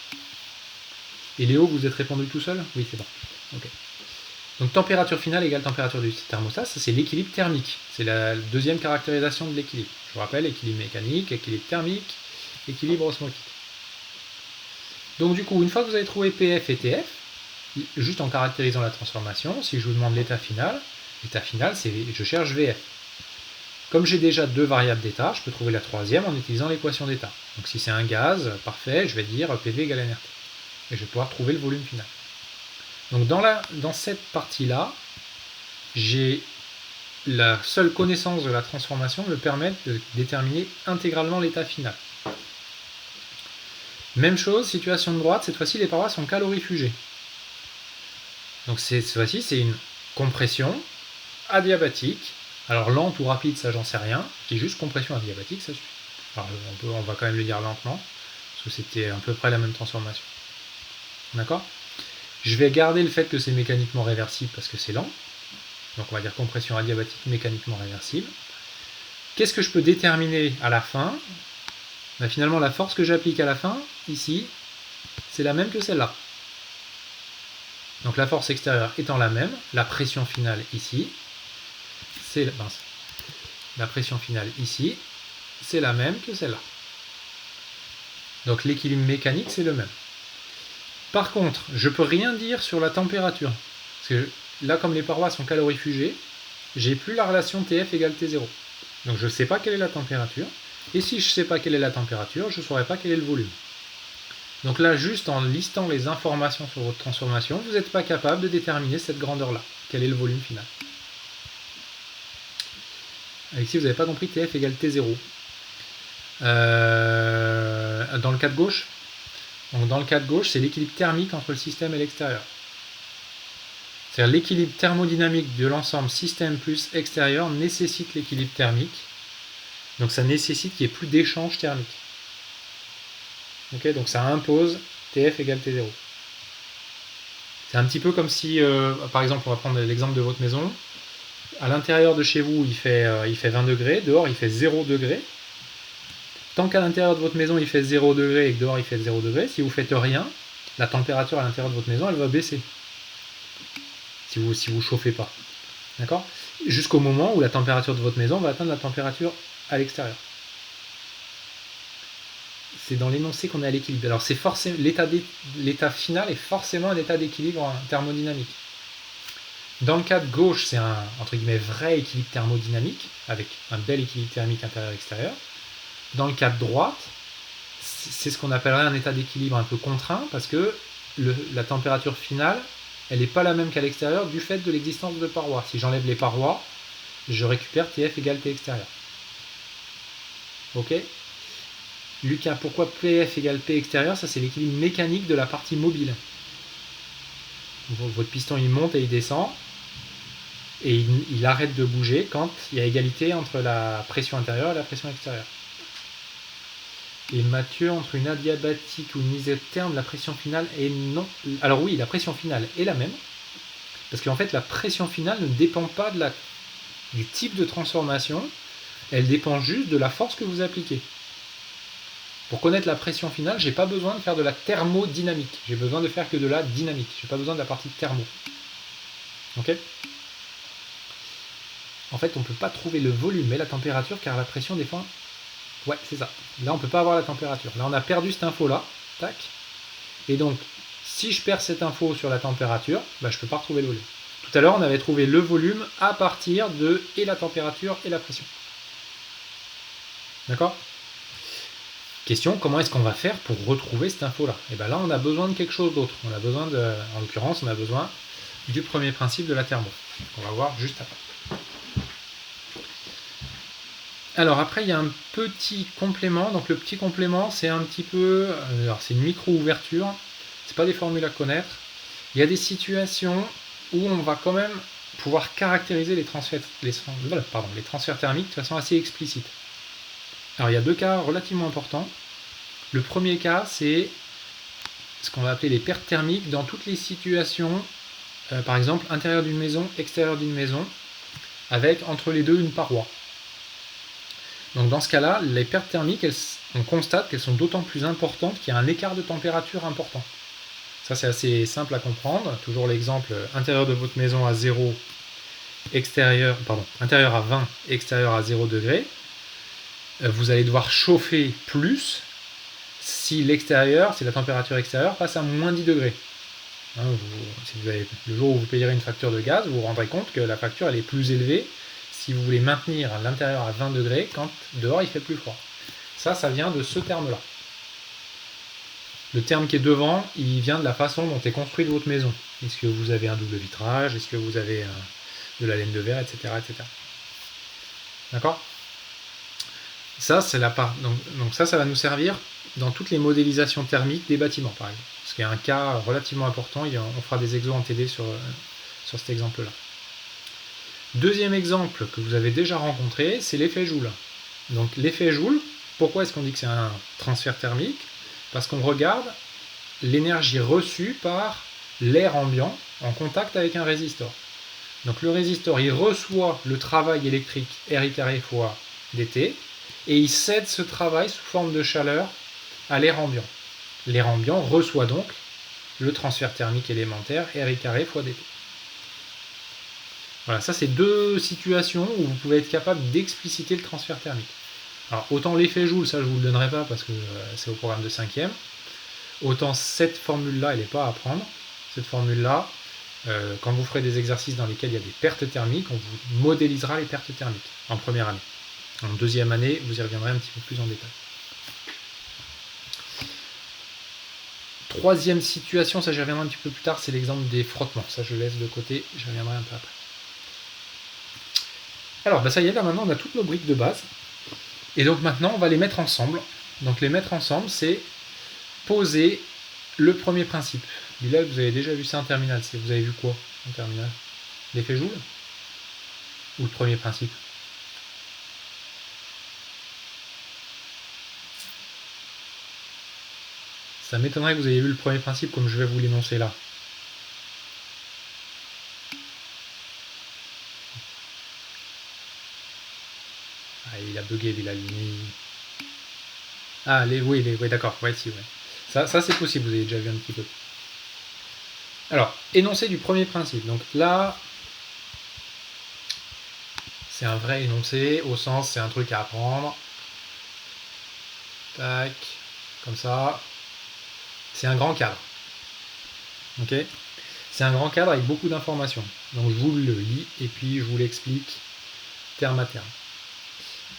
Et Léo, vous êtes répondu tout seul ? Oui, c'est bon. Ok. Donc température finale égale température du thermostat, ça c'est l'équilibre thermique. C'est la deuxième caractérisation de l'équilibre. Je vous rappelle, équilibre mécanique, équilibre thermique, équilibre osmotique. Donc du coup, une fois que vous avez trouvé PF et TF, juste en caractérisant la transformation, si je vous demande l'état final, c'est je cherche VF. Comme j'ai déjà 2 variables d'état, je peux trouver la troisième en utilisant l'équation d'état. Donc si c'est un gaz, parfait, je vais dire PV égale nRT. Et je vais pouvoir trouver le volume final. Donc dans cette partie-là, j'ai la seule connaissance de la transformation me permet de déterminer intégralement l'état final. Même chose, situation de droite, cette fois-ci les parois sont calorifugées. Donc cette fois-ci c'est une compression adiabatique. Alors lente ou rapide, ça j'en sais rien, qui est juste compression adiabatique, ça suffit. Alors on va quand même le dire lentement, parce que c'était à peu près la même transformation. D'accord ? Je vais garder le fait que c'est mécaniquement réversible parce que c'est lent. Donc on va dire compression adiabatique mécaniquement réversible. Qu'est-ce que je peux déterminer à la fin ? Ben, finalement la force que j'applique à la fin, ici, c'est la même que celle-là. Donc la force extérieure étant la même, la pression finale ici, c'est la pression finale ici, c'est la même que celle-là. Donc l'équilibre mécanique, c'est le même. Par contre, je ne peux rien dire sur la température. Parce que là, comme les parois sont calorifugées, j'ai plus la relation TF égale T0. Donc je ne sais pas quelle est la température. Et si je ne sais pas quelle est la température, je ne saurais pas quel est le volume. Donc là, juste en listant les informations sur votre transformation, vous n'êtes pas capable de déterminer cette grandeur-là. Quel est le volume final. Ici, vous n'avez pas compris TF égale T0. Dans le cas de gauche, donc dans le cas de gauche, c'est l'équilibre thermique entre le système et l'extérieur. C'est-à-dire l'équilibre thermodynamique de l'ensemble système plus extérieur nécessite l'équilibre thermique. Donc ça nécessite qu'il n'y ait plus d'échange thermique. Okay, donc ça impose TF égale T0. C'est un petit peu comme si, par exemple, on va prendre l'exemple de votre maison. À l'intérieur de chez vous, il fait 20 degrés, dehors il fait 0 degré. Tant qu'à l'intérieur de votre maison il fait 0 degré et que dehors il fait 0 degré, si vous ne faites rien, la température à l'intérieur de votre maison elle va baisser. Si vous chauffez pas. D'accord ? Jusqu'au moment où la température de votre maison va atteindre la température à l'extérieur. C'est dans l'énoncé qu'on est à l'équilibre. Alors c'est forcément l'état final est forcément un état d'équilibre thermodynamique. Dans le cas de gauche, c'est un entre guillemets vrai équilibre thermodynamique avec un bel équilibre thermique intérieur-extérieur. Dans le cas de droite, c'est ce qu'on appellerait un état d'équilibre un peu contraint parce que la température finale, elle n'est pas la même qu'à l'extérieur du fait de l'existence de parois. Si j'enlève les parois, je récupère TF égale T extérieur. Ok ? Lucas, pourquoi PF égale P extérieur ? Ça, c'est l'équilibre mécanique de la partie mobile. Votre piston, il monte et il descend. Et il arrête de bouger quand il y a égalité entre la pression intérieure et la pression extérieure. Et Mathieu, entre une adiabatique ou une isotherme, la pression finale est non. Alors oui, la pression finale est la même. Parce qu'en fait, la pression finale ne dépend pas du type de transformation. Elle dépend juste de la force que vous appliquez. Pour connaître la pression finale, je n'ai pas besoin de faire de la thermodynamique. J'ai besoin de faire que de la dynamique. Je n'ai pas besoin de la partie thermo. Ok ? En fait, on ne peut pas trouver le volume et la température car la pression dépend. Ouais, c'est ça. Là, on ne peut pas avoir la température. Là, on a perdu cette info-là. Tac. Et donc, si je perds cette info sur la température, bah, je ne peux pas retrouver le volume. Tout à l'heure, on avait trouvé le volume à partir de et la température et la pression. D'accord ? Question, comment est-ce qu'on va faire pour retrouver cette info-là ? Et bien là, on a besoin de quelque chose d'autre. On a besoin en l'occurrence, on a besoin du premier principe de la thermo. On va voir juste après. Alors après, il y a un petit complément. Donc le petit complément, c'est un petit peu... Alors c'est une micro-ouverture. C'est pas des formules à connaître. Il y a des situations où on va quand même pouvoir caractériser les transferts thermiques de façon assez explicite. Alors il y a deux cas relativement importants. Le premier cas, c'est ce qu'on va appeler les pertes thermiques dans toutes les situations, par exemple intérieur d'une maison, extérieur d'une maison, avec entre les deux une paroi. Donc dans ce cas-là, les pertes thermiques, on constate qu'elles sont d'autant plus importantes qu'il y a un écart de température important. Ça c'est assez simple à comprendre. Toujours l'exemple intérieur de votre maison à 0, intérieur à 20, extérieur à 0 degré. Vous allez devoir chauffer plus si la température extérieure passe à moins 10 degrés. Le jour où vous payerez une facture de gaz, vous vous rendrez compte que la facture elle est plus élevée si vous voulez maintenir l'intérieur à 20 degrés quand dehors il fait plus froid. Ça vient de ce terme-là. Le terme qui est devant, il vient de la façon dont est construite votre maison. Est-ce que vous avez un double vitrage ? Est-ce que vous avez de la laine de verre, etc. etc. D'accord ? Ça, c'est la part. Donc ça va nous servir dans toutes les modélisations thermiques des bâtiments, par exemple. Parce qu'il y a un cas relativement important, on fera des exos en TD sur cet exemple-là. Deuxième exemple que vous avez déjà rencontré, c'est l'effet Joule. Donc l'effet Joule, pourquoi est-ce qu'on dit que c'est un transfert thermique ? Parce qu'on regarde l'énergie reçue par l'air ambiant en contact avec un résistor. Donc le résistor, il reçoit le travail électrique RI carré fois dt, et il cède ce travail sous forme de chaleur à l'air ambiant. L'air ambiant reçoit donc le transfert thermique élémentaire RI carré fois dt. Voilà, ça c'est deux situations où vous pouvez être capable d'expliciter le transfert thermique. Alors autant l'effet Joule, ça je vous le donnerai pas parce que c'est au programme de 5e. Autant cette formule-là, elle n'est pas à apprendre. Cette formule-là, quand vous ferez des exercices dans lesquels il y a des pertes thermiques, on vous modélisera les pertes thermiques en première année. En deuxième année, vous y reviendrez un petit peu plus en détail. Troisième situation, ça j'y reviendrai un petit peu plus tard, c'est l'exemple des frottements. Ça je laisse de côté, j'y reviendrai un peu après. Alors ça y est, là maintenant on a toutes nos briques de base. Et donc maintenant on va les mettre ensemble. Donc les mettre ensemble, c'est poser le premier principe. Et là vous avez déjà vu ça en terminale. Vous avez vu quoi en terminale ? L'effet Joule ? Ou le premier principe ? Ça m'étonnerait que vous ayez vu le premier principe comme je vais vous l'énoncer là. Ah, il a bugué, il a mis... Ah, oui, d'accord, ouais, si, ouais. Ça c'est possible, vous avez déjà vu un petit peu. Alors, énoncé du premier principe. Donc là, c'est un vrai énoncé, au sens, c'est un truc à apprendre. Tac, comme ça. C'est un grand cadre. Ok ? C'est un grand cadre avec beaucoup d'informations. Donc je vous le lis et puis je vous l'explique terme à terme.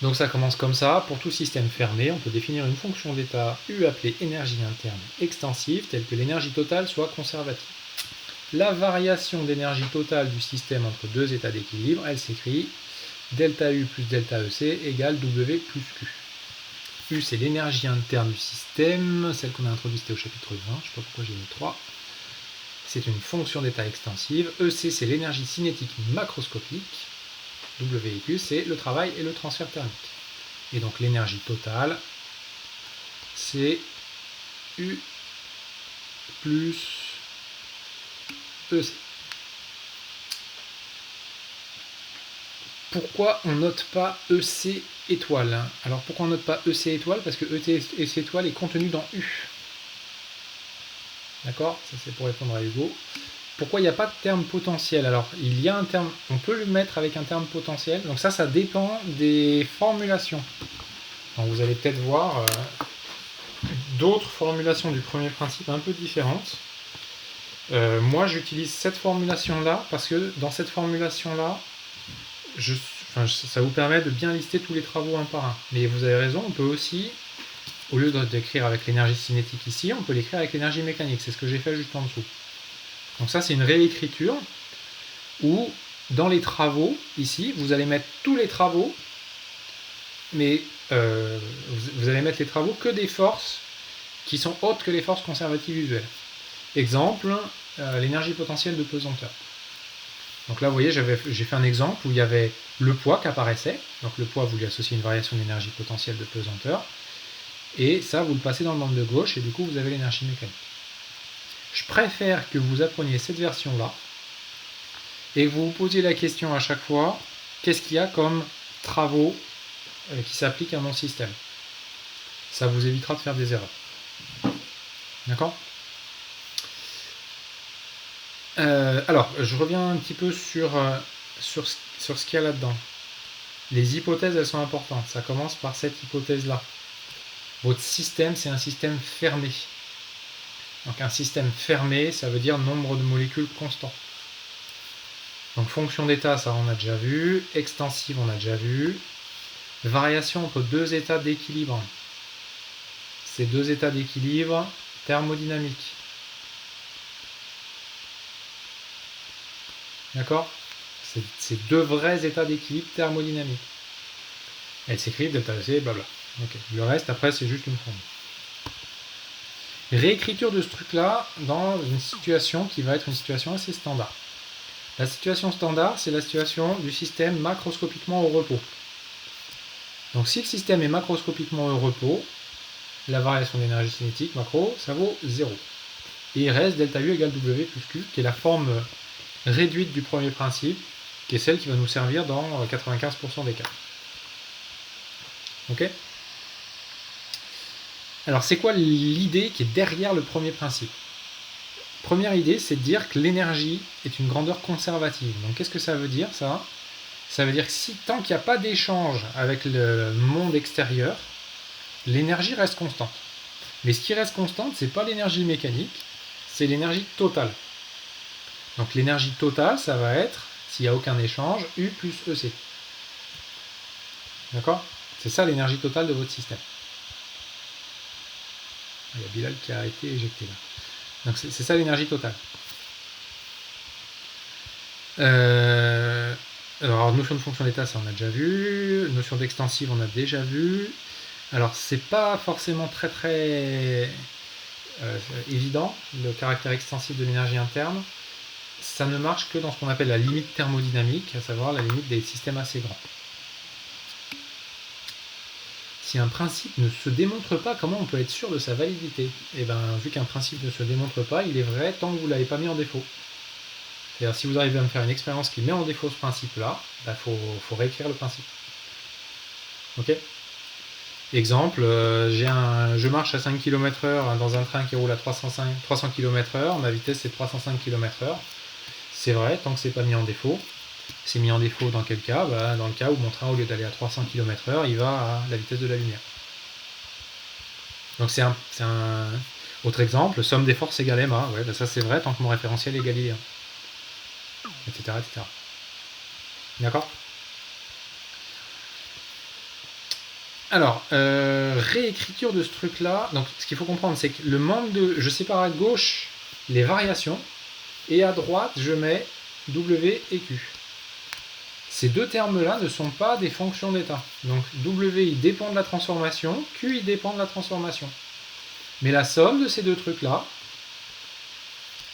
Donc ça commence comme ça. Pour tout système fermé, on peut définir une fonction d'état U appelée énergie interne extensive, telle que l'énergie totale soit conservative. La variation d'énergie totale du système entre deux états d'équilibre, elle s'écrit delta U plus delta EC égale W plus Q. U, c'est l'énergie interne du système, celle qu'on a introduite au chapitre 20, je ne sais pas pourquoi j'ai mis 3. C'est une fonction d'état extensive. EC, c'est l'énergie cinétique macroscopique. W et Q, c'est le travail et le transfert thermique. Et donc l'énergie totale, c'est U plus EC. Pourquoi on note pas EC étoile ? Alors pourquoi on note pas EC étoile ? Parce que EC étoile est contenu dans U. D'accord ? Ça c'est pour répondre à Hugo. Pourquoi il n'y a pas de terme potentiel ? Alors, il y a un terme, on peut le mettre avec un terme potentiel. Donc ça dépend des formulations. Donc vous allez peut-être voir d'autres formulations du premier principe un peu différentes. Moi, j'utilise cette formulation-là parce que dans cette formulation-là, ça vous permet de bien lister tous les travaux un par un. Mais vous avez raison, on peut aussi, au lieu d'écrire avec l'énergie cinétique ici, on peut l'écrire avec l'énergie mécanique. C'est ce que j'ai fait juste en dessous. Donc ça, c'est une réécriture où, dans les travaux, ici, vous allez mettre tous les travaux, mais vous allez mettre les travaux que des forces qui sont autres que les forces conservatives usuelles. Exemple, l'énergie potentielle de pesanteur. Donc là, vous voyez, j'ai fait un exemple où il y avait le poids qui apparaissait. Donc le poids, vous lui associez une variation d'énergie potentielle de pesanteur. Et ça, vous le passez dans le membre de gauche, et du coup, vous avez l'énergie mécanique. Je préfère que vous appreniez cette version-là et que vous vous posiez la question à chaque fois, qu'est-ce qu'il y a comme travaux qui s'appliquent à mon système ? Ça vous évitera de faire des erreurs. D'accord ? Alors, je reviens un petit peu sur ce qu'il y a là-dedans. Les hypothèses, elles sont importantes. Ça commence par cette hypothèse-là. Votre système, c'est un système fermé. Donc un système fermé, ça veut dire nombre de molécules constant. Donc fonction d'état, ça on a déjà vu. Extensive, on a déjà vu. Variation entre deux états d'équilibre. Ces deux états d'équilibre thermodynamiques. D'accord ? C'est deux vrais états d'équilibre thermodynamique. Elle s'écrit delta C, blabla. Okay. Le reste, après, c'est juste une formule. Réécriture de ce truc-là dans une situation qui va être une situation assez standard. La situation standard, c'est la situation du système macroscopiquement au repos. Donc si le système est macroscopiquement au repos, la variation d'énergie cinétique macro, ça vaut 0. Et il reste delta U égale W plus Q, qui est la forme réduite du premier principe, qui est celle qui va nous servir dans 95% des cas. Ok ? Alors c'est quoi l'idée qui est derrière le premier principe ? Première idée, c'est de dire que l'énergie est une grandeur conservative. Donc qu'est-ce que ça veut dire ça ? Ça veut dire que tant qu'il n'y a pas d'échange avec le monde extérieur, l'énergie reste constante. Mais ce qui reste constante, c'est pas l'énergie mécanique, c'est l'énergie totale. Donc l'énergie totale, ça va être, s'il n'y a aucun échange, U plus EC. D'accord ? C'est ça l'énergie totale de votre système. Il y a Bilal qui a été éjecté là. Donc c'est ça l'énergie totale. Alors notion de fonction d'état, ça on a déjà vu. Notion d'extensive, on a déjà vu. Alors c'est pas forcément très évident, le caractère extensif de l'énergie interne. Ça ne marche que dans ce qu'on appelle la limite thermodynamique, à savoir la limite des systèmes assez grands. Si un principe ne se démontre pas, comment on peut être sûr de sa validité ? Et bien, vu qu'un principe ne se démontre pas, il est vrai tant que vous ne l'avez pas mis en défaut. C'est-à-dire, si vous arrivez à me faire une expérience qui met en défaut ce principe-là, faut réécrire le principe. Ok ? Exemple, je marche à 5 km/h dans un train qui roule à 300 km/h, ma vitesse c'est 305 km/h. C'est vrai, tant que c'est pas mis en défaut. C'est mis en défaut dans quel cas ? Dans le cas où mon train, au lieu d'aller à 300 km/h, il va à la vitesse de la lumière. Donc c'est un autre exemple, somme des forces égale ma. Ouais, ça c'est vrai tant que mon référentiel est galiléen. Etc. D'accord ? Alors, réécriture de ce truc-là. Donc ce qu'il faut comprendre, c'est que le manque de... Je sépare à gauche les variations, et à droite, je mets W et Q. Ces deux termes-là ne sont pas des fonctions d'état. Donc W, il dépend de la transformation, Q, il dépend de la transformation. Mais la somme de ces deux trucs-là,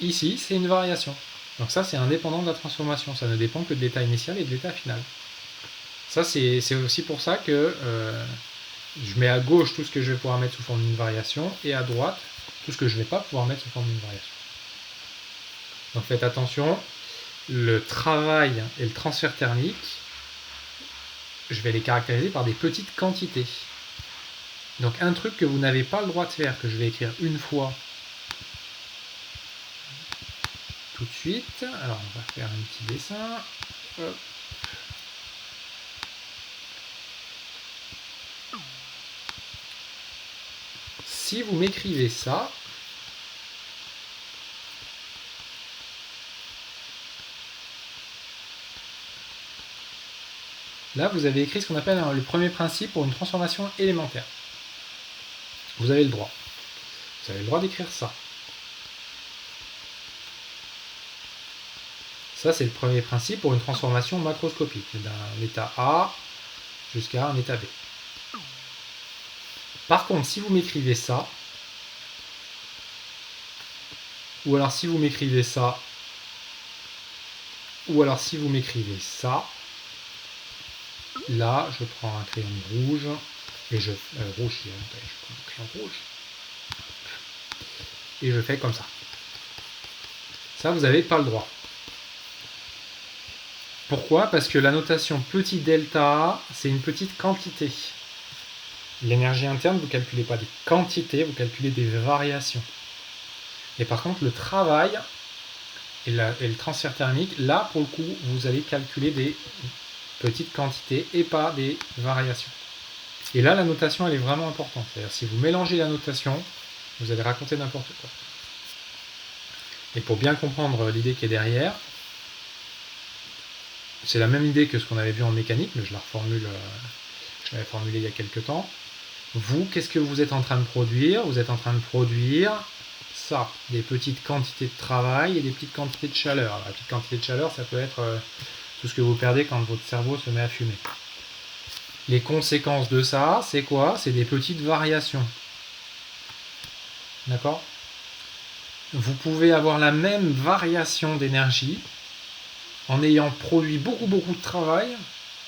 ici, c'est une variation. Donc ça, c'est indépendant de la transformation. Ça ne dépend que de l'état initial et de l'état final. Ça, c'est aussi pour ça que je mets à gauche tout ce que je vais pouvoir mettre sous forme d'une variation, et à droite, tout ce que je ne vais pas pouvoir mettre sous forme d'une variation. Donc faites attention. Le travail et le transfert thermique, je vais les caractériser par des petites quantités. Donc un truc que vous n'avez pas le droit de faire, que je vais écrire une fois tout de suite. Alors on va faire un petit dessin. Hop. Si vous m'écrivez ça, là, vous avez écrit ce qu'on appelle le premier principe pour une transformation élémentaire. Vous avez le droit. Vous avez le droit d'écrire ça. Ça, c'est le premier principe pour une transformation macroscopique, d'un état A jusqu'à un état B. Par contre, si vous m'écrivez ça, ou alors si vous m'écrivez ça, ou alors si vous m'écrivez ça, là, je prends un crayon rouge, et je prends un crayon rouge, et je fais comme ça. Ça, vous n'avez pas le droit. Pourquoi ? Parce que la notation petit delta, c'est une petite quantité. L'énergie interne, vous ne calculez pas des quantités, vous calculez des variations. Et par contre, le travail et le transfert thermique, là, pour le coup, vous allez calculer des petites quantités et pas des variations. Et là, la notation, elle est vraiment importante. C'est-à-dire, si vous mélangez la notation, vous allez raconter n'importe quoi. Et pour bien comprendre l'idée qui est derrière, c'est la même idée que ce qu'on avait vu en mécanique, mais je la reformule, je l'avais formulée il y a quelques temps. Vous, qu'est-ce que vous êtes en train de produire ? Vous êtes en train de produire ça, des petites quantités de travail et des petites quantités de chaleur. Alors, la petite quantité de chaleur, ça peut être tout ce que vous perdez quand votre cerveau se met à fumer. Les conséquences de ça, c'est quoi? C'est des petites variations. D'accord? Vous pouvez avoir la même variation d'énergie en ayant produit beaucoup de travail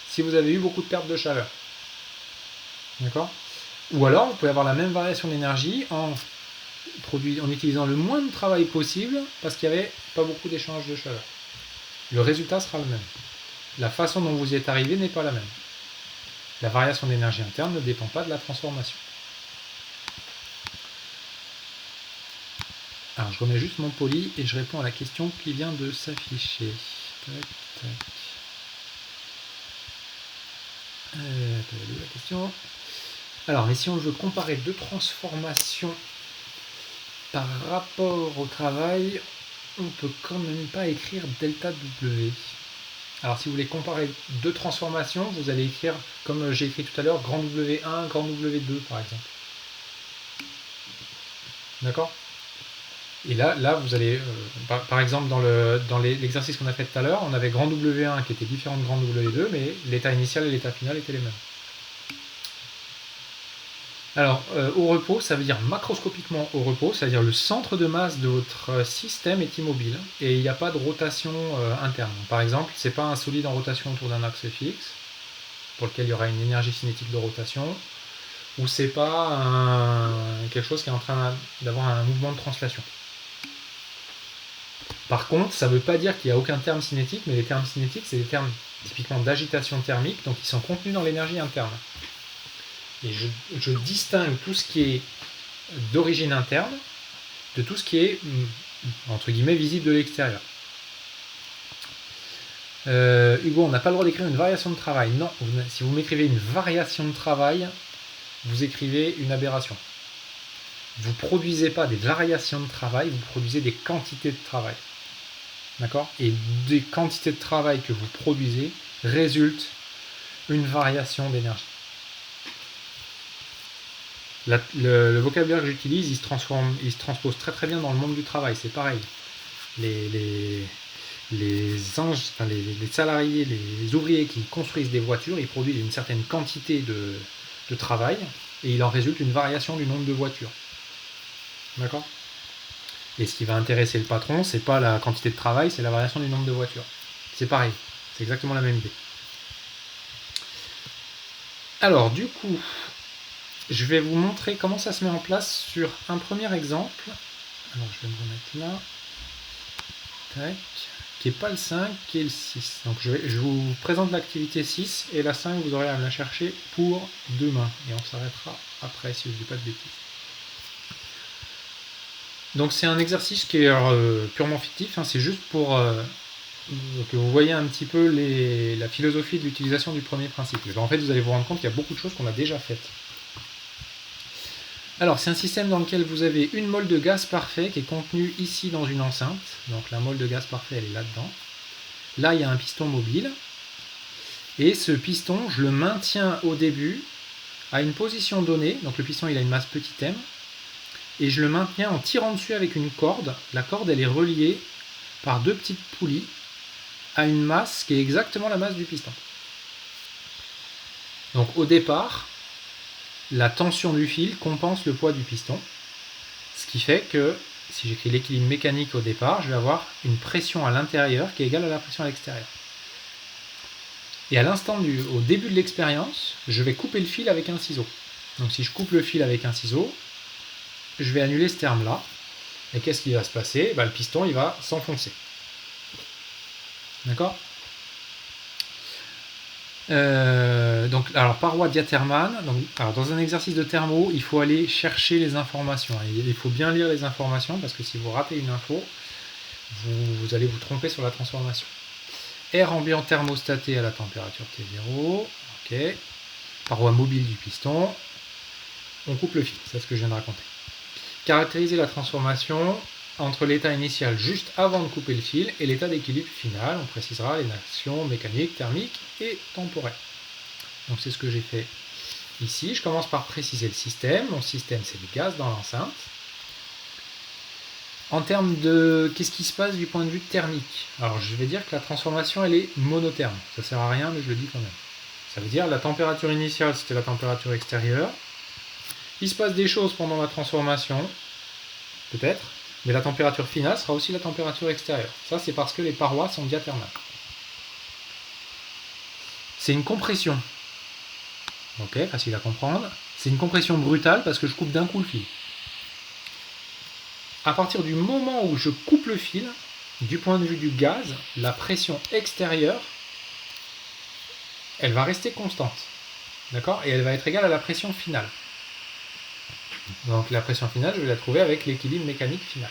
si vous avez eu beaucoup de perte de chaleur. D'accord? Ou alors, vous pouvez avoir la même variation d'énergie en utilisant le moins de travail possible parce qu'il n'y avait pas beaucoup d'échange de chaleur. Le résultat sera le même. La façon dont vous y êtes arrivé n'est pas la même. La variation d'énergie interne ne dépend pas de la transformation. Alors, je remets juste mon poly et je réponds à la question qui vient de s'afficher. Tac, tac. La question. Alors, mais si on veut comparer deux transformations par rapport au travail, on peut quand même pas écrire delta W. Alors, si vous voulez comparer deux transformations, vous allez écrire, comme j'ai écrit tout à l'heure, grand W1, grand W2, par exemple. D'accord? Et là, vous allez, par exemple, dans l'exercice qu'on a fait tout à l'heure, on avait grand W1 qui était différent de grand W2, mais l'état initial et l'état final étaient les mêmes. Alors, au repos, ça veut dire macroscopiquement au repos, c'est-à-dire le centre de masse de votre système est immobile et il n'y a pas de rotation interne. Par exemple, ce n'est pas un solide en rotation autour d'un axe fixe, pour lequel il y aura une énergie cinétique de rotation, ou c'est pas quelque chose qui est en train d'avoir un mouvement de translation. Par contre, ça ne veut pas dire qu'il n'y a aucun terme cinétique, mais les termes cinétiques, c'est des termes typiquement d'agitation thermique, donc ils sont contenus dans l'énergie interne. Et je distingue tout ce qui est d'origine interne de tout ce qui est, entre guillemets, visible de l'extérieur. Hugo, on n'a pas le droit d'écrire une variation de travail. Non, si vous m'écrivez une variation de travail, vous écrivez une aberration. Vous ne produisez pas des variations de travail, vous produisez des quantités de travail. D'accord? Et des quantités de travail que vous produisez résulte une variation d'énergie. Le vocabulaire que j'utilise, il se transpose très bien dans le monde du travail, c'est pareil. Les salariés, les ouvriers qui construisent des voitures, ils produisent une certaine quantité de travail et il en résulte une variation du nombre de voitures. D'accord? Et ce qui va intéresser le patron, c'est pas la quantité de travail, c'est la variation du nombre de voitures. C'est pareil, c'est exactement la même idée. Alors, du coup, je vais vous montrer comment ça se met en place sur un premier exemple. Alors, je vais me remettre là. Tac. Qui n'est pas le 5, qui est le 6. Donc, je vous présente l'activité 6 et la 5, vous aurez à me la chercher pour demain. Et on s'arrêtera après, si je ne dis pas de bêtises. Donc, c'est un exercice qui est purement fictif. Hein, c'est juste pour que vous voyez un petit peu la philosophie de l'utilisation du premier principe. En fait, vous allez vous rendre compte qu'il y a beaucoup de choses qu'on a déjà faites. Alors, c'est un système dans lequel vous avez une mole de gaz parfait qui est contenue ici dans une enceinte. Donc, la mole de gaz parfait, elle est là-dedans. Là, il y a un piston mobile. Et ce piston, je le maintiens au début à une position donnée. Donc, le piston, il a une masse petit m. Et je le maintiens en tirant dessus avec une corde. La corde, elle est reliée par deux petites poulies à une masse qui est exactement la masse du piston. Donc, au départ, la tension du fil compense le poids du piston, ce qui fait que si j'écris l'équilibre mécanique au départ, je vais avoir une pression à l'intérieur qui est égale à la pression à l'extérieur. Et à l'instant au début de l'expérience, je vais couper le fil avec un ciseau. Donc si je coupe le fil avec un ciseau, je vais annuler ce terme-là. Et qu'est-ce qui va se passer? Le piston, il va s'enfoncer. D'accord? Alors paroi diathermane, alors dans un exercice de thermo, il faut aller chercher les informations. Il faut bien lire les informations parce que si vous ratez une info, vous allez vous tromper sur la transformation. Air ambiant thermostaté à la température T0. Ok. Paroi mobile du piston. On coupe le fil, c'est ce que je viens de raconter. Caractériser la transformation entre l'état initial juste avant de couper le fil et l'état d'équilibre final. On précisera les actions mécaniques, thermiques et temporelles. Donc c'est ce que j'ai fait ici. Je commence par préciser le système. Mon système, c'est du gaz dans l'enceinte. En termes de qu'est-ce qui se passe du point de vue thermique? Alors je vais dire que la transformation elle est monotherme. Ça sert à rien mais je le dis quand même. Ça veut dire la température initiale c'était la température extérieure. Il se passe des choses pendant la transformation, peut-être, mais la température finale sera aussi la température extérieure. Ça c'est parce que les parois sont diathermales. C'est une compression. Ok, facile à comprendre. C'est une compression brutale parce que je coupe d'un coup le fil. À partir du moment où je coupe le fil, du point de vue du gaz, la pression extérieure, elle va rester constante. D'accord? Et elle va être égale à la pression finale. Donc la pression finale, je vais la trouver avec l'équilibre mécanique final.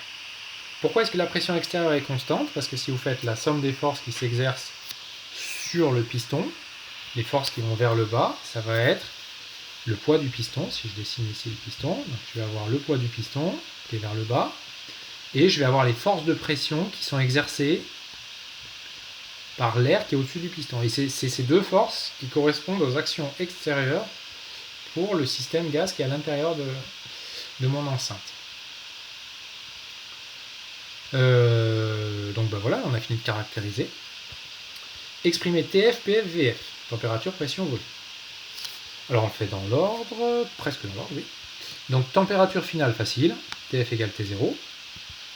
Pourquoi est-ce que la pression extérieure est constante? Parce que si vous faites la somme des forces qui s'exercent sur le piston, les forces qui vont vers le bas, ça va être le poids du piston. Si je dessine ici le piston, donc je vais avoir le poids du piston qui est vers le bas, et je vais avoir les forces de pression qui sont exercées par l'air qui est au-dessus du piston. Et c'est ces deux forces qui correspondent aux actions extérieures pour le système gaz qui est à l'intérieur de mon enceinte. Donc ben voilà, on a fini de caractériser. Exprimer TF, PF, VF, température, pression, volume. Alors on le fait dans l'ordre, presque dans l'ordre, oui. Donc température finale facile, TF égale T0.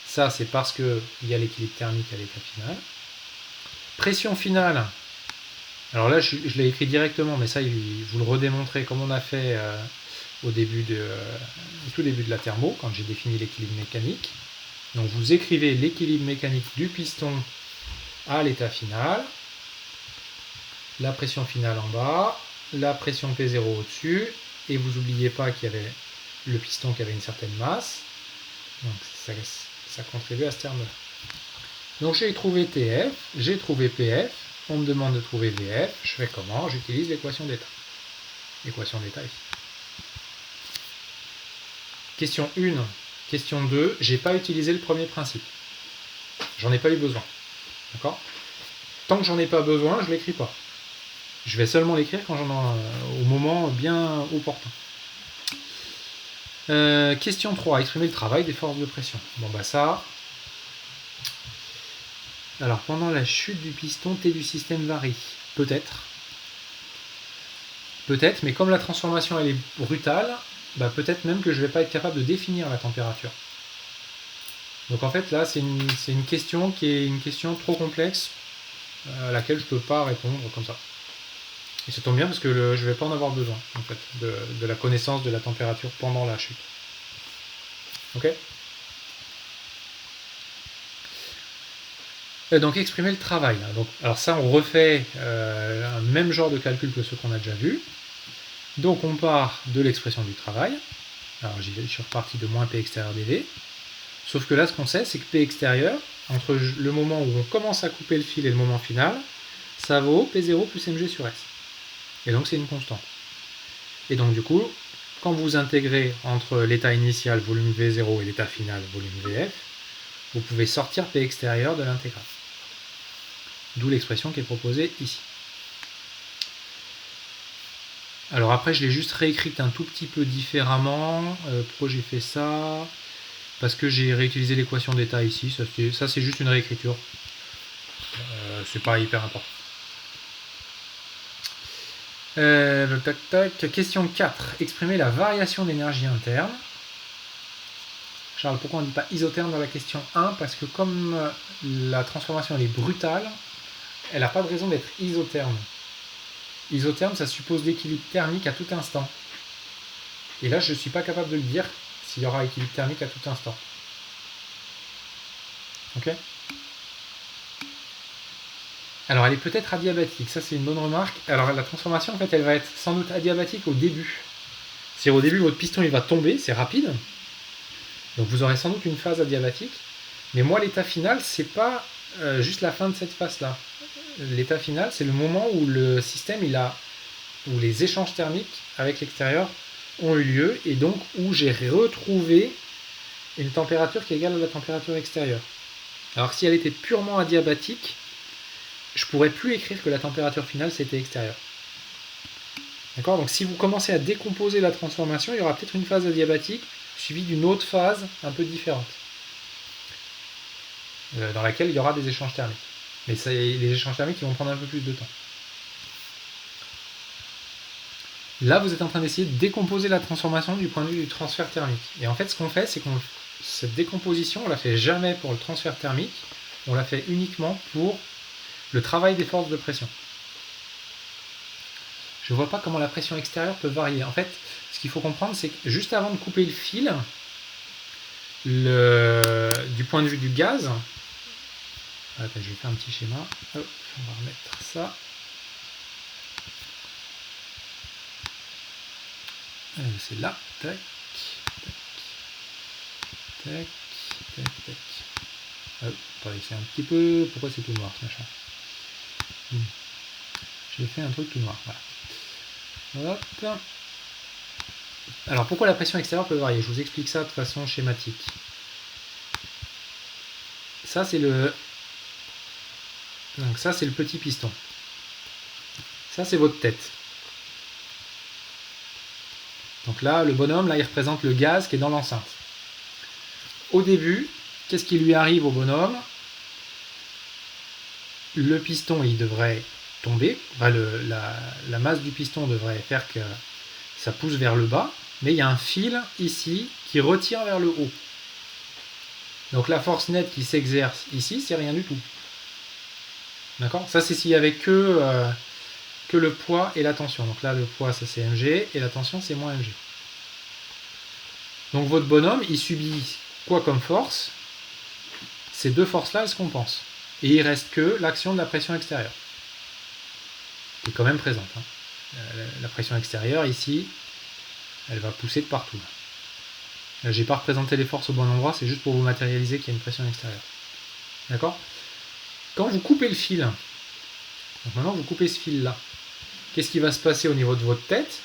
Ça c'est parce qu'il y a l'équilibre thermique à l'état final. Pression finale, alors là je l'ai écrit directement, mais ça je vous le redémontrer comme on a fait au tout début de la thermo, quand j'ai défini l'équilibre mécanique. Donc vous écrivez l'équilibre mécanique du piston à l'état final, la pression finale en bas, la pression P0 au-dessus, et vous n'oubliez pas qu'il y avait le piston qui avait une certaine masse, donc ça contribue à ce terme-là. Donc j'ai trouvé TF, j'ai trouvé PF, on me demande de trouver VF, je fais comment? J'utilise l'équation d'état. L'équation d'état ici. Question 1, question 2, j'ai pas utilisé le premier principe. J'en ai pas eu besoin. D'accord? Tant que j'en ai pas besoin, je l'écris pas. Je vais seulement l'écrire quand au moment bien opportun. Question 3, exprimer le travail des forces de pression. Bon bah ça. Alors pendant la chute du piston, T du système varie. Peut-être. Peut-être, mais comme la transformation elle est brutale, bah peut-être même que je ne vais pas être capable de définir la température. Donc en fait là c'est une question qui est une question trop complexe à laquelle je ne peux pas répondre comme ça. Et ça tombe bien parce que je ne vais pas en avoir besoin en fait, de la connaissance de la température pendant la chute. Ok? Et donc exprimer le travail. Donc, alors ça on refait un même genre de calcul que ceux qu'on a déjà vus. Donc on part de l'expression du travail. Alors je suis reparti de moins P extérieur dV. Sauf que là ce qu'on sait c'est que P extérieur, entre le moment où on commence à couper le fil et le moment final, ça vaut P0 plus mg sur S. Et donc c'est une constante. Et donc du coup, quand vous intégrez entre l'état initial volume V0 et l'état final volume VF, vous pouvez sortir P extérieur de l'intégrale. D'où l'expression qui est proposée ici. Alors après je l'ai juste réécrite un tout petit peu différemment. Pourquoi j'ai fait ça? Parce que j'ai réutilisé l'équation d'état ici. Ça c'est juste une réécriture. C'est pas hyper important. Question 4. Exprimer la variation d'énergie interne. Charles, pourquoi on ne dit pas isotherme dans la question 1? Parce que comme la transformation elle est brutale, elle n'a pas de raison d'être isotherme. Isotherme, ça suppose l'équilibre thermique à tout instant. Et là, je ne suis pas capable de le dire s'il y aura équilibre thermique à tout instant. Ok? Alors, elle est peut-être adiabatique. Ça, c'est une bonne remarque. Alors, la transformation, en fait, elle va être sans doute adiabatique au début. C'est-à-dire, au début, votre piston, il va tomber. C'est rapide. Donc, vous aurez sans doute une phase adiabatique. Mais moi, l'état final, c'est pas juste la fin de cette phase-là. L'état final, c'est le moment où le système, où les échanges thermiques avec l'extérieur ont eu lieu et donc où j'ai retrouvé une température qui est égale à la température extérieure. Alors si elle était purement adiabatique, je pourrais plus écrire que la température finale c'était extérieure. D'accord? Donc si vous commencez à décomposer la transformation, il y aura peut-être une phase adiabatique suivie d'une autre phase un peu différente. dans laquelle il y aura des échanges thermiques. Mais les échanges thermiques qui vont prendre un peu plus de temps. Là, vous êtes en train d'essayer de décomposer la transformation du point de vue du transfert thermique. Et en fait, ce qu'on fait, c'est qu'on cette décomposition, on la fait jamais pour le transfert thermique, on la fait uniquement pour le travail des forces de pression. Je ne vois pas comment la pression extérieure peut varier. En fait, ce qu'il faut comprendre, c'est que juste avant de couper le fil, du point de vue du gaz, attends, je vais faire un petit schéma. Hop, on va remettre ça. C'est là. Tac, tac, tac, tac, tac. Hop, attendez, c'est un petit peu. Pourquoi c'est tout noir ce machin? J'ai fait un truc tout noir. Voilà. Hop. Alors pourquoi la pression extérieure peut varier? Je vous explique ça de façon schématique. Ça c'est le. Donc ça c'est le petit piston. Ça c'est votre tête. Donc là, le bonhomme, là, il représente le gaz qui est dans l'enceinte. Au début, qu'est-ce qui lui arrive au bonhomme? Le piston, il devrait tomber. Enfin, la masse du piston devrait faire que ça pousse vers le bas. Mais il y a un fil ici qui retire vers le haut. Donc la force nette qui s'exerce ici, c'est rien du tout. D'accord? Ça, c'est s'il n'y avait que le poids et la tension. Donc là, le poids, ça c'est mg, et la tension, c'est moins mg. Donc votre bonhomme, il subit quoi comme force? Ces deux forces-là, elles se compensent. Et il reste que l'action de la pression extérieure, qui est quand même présente. La pression extérieure, ici, elle va pousser de partout. Là, j'ai pas représenté les forces au bon endroit, c'est juste pour vous matérialiser qu'il y a une pression extérieure. D'accord? Quand vous coupez le fil, donc maintenant vous coupez ce fil-là, qu'est-ce qui va se passer au niveau de votre tête?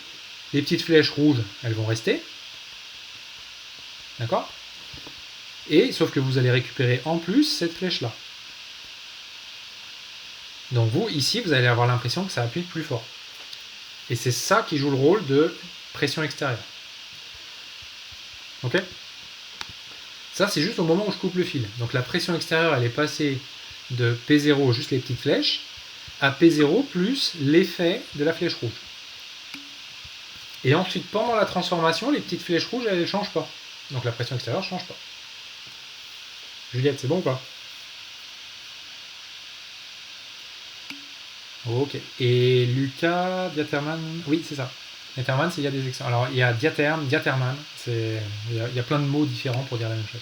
Les petites flèches rouges, elles vont rester. D'accord? Et sauf que vous allez récupérer en plus cette flèche-là. Donc vous, ici, vous allez avoir l'impression que ça appuie plus fort. Et c'est ça qui joue le rôle de pression extérieure. Ok? Ça, c'est juste au moment où je coupe le fil. Donc la pression extérieure, elle est passée de P0, juste les petites flèches, à P0 plus l'effet de la flèche rouge. Et ensuite, pendant la transformation, les petites flèches rouges, elles ne changent pas. Donc la pression extérieure ne change pas. Juliette, c'est bon ou pas? Ok. Et Lucas, Diatherman, oui, c'est ça. Diatherman, c'est il y a des extensions. Alors il y a diatherme, Diatherman, il y a plein de mots différents pour dire la même chose.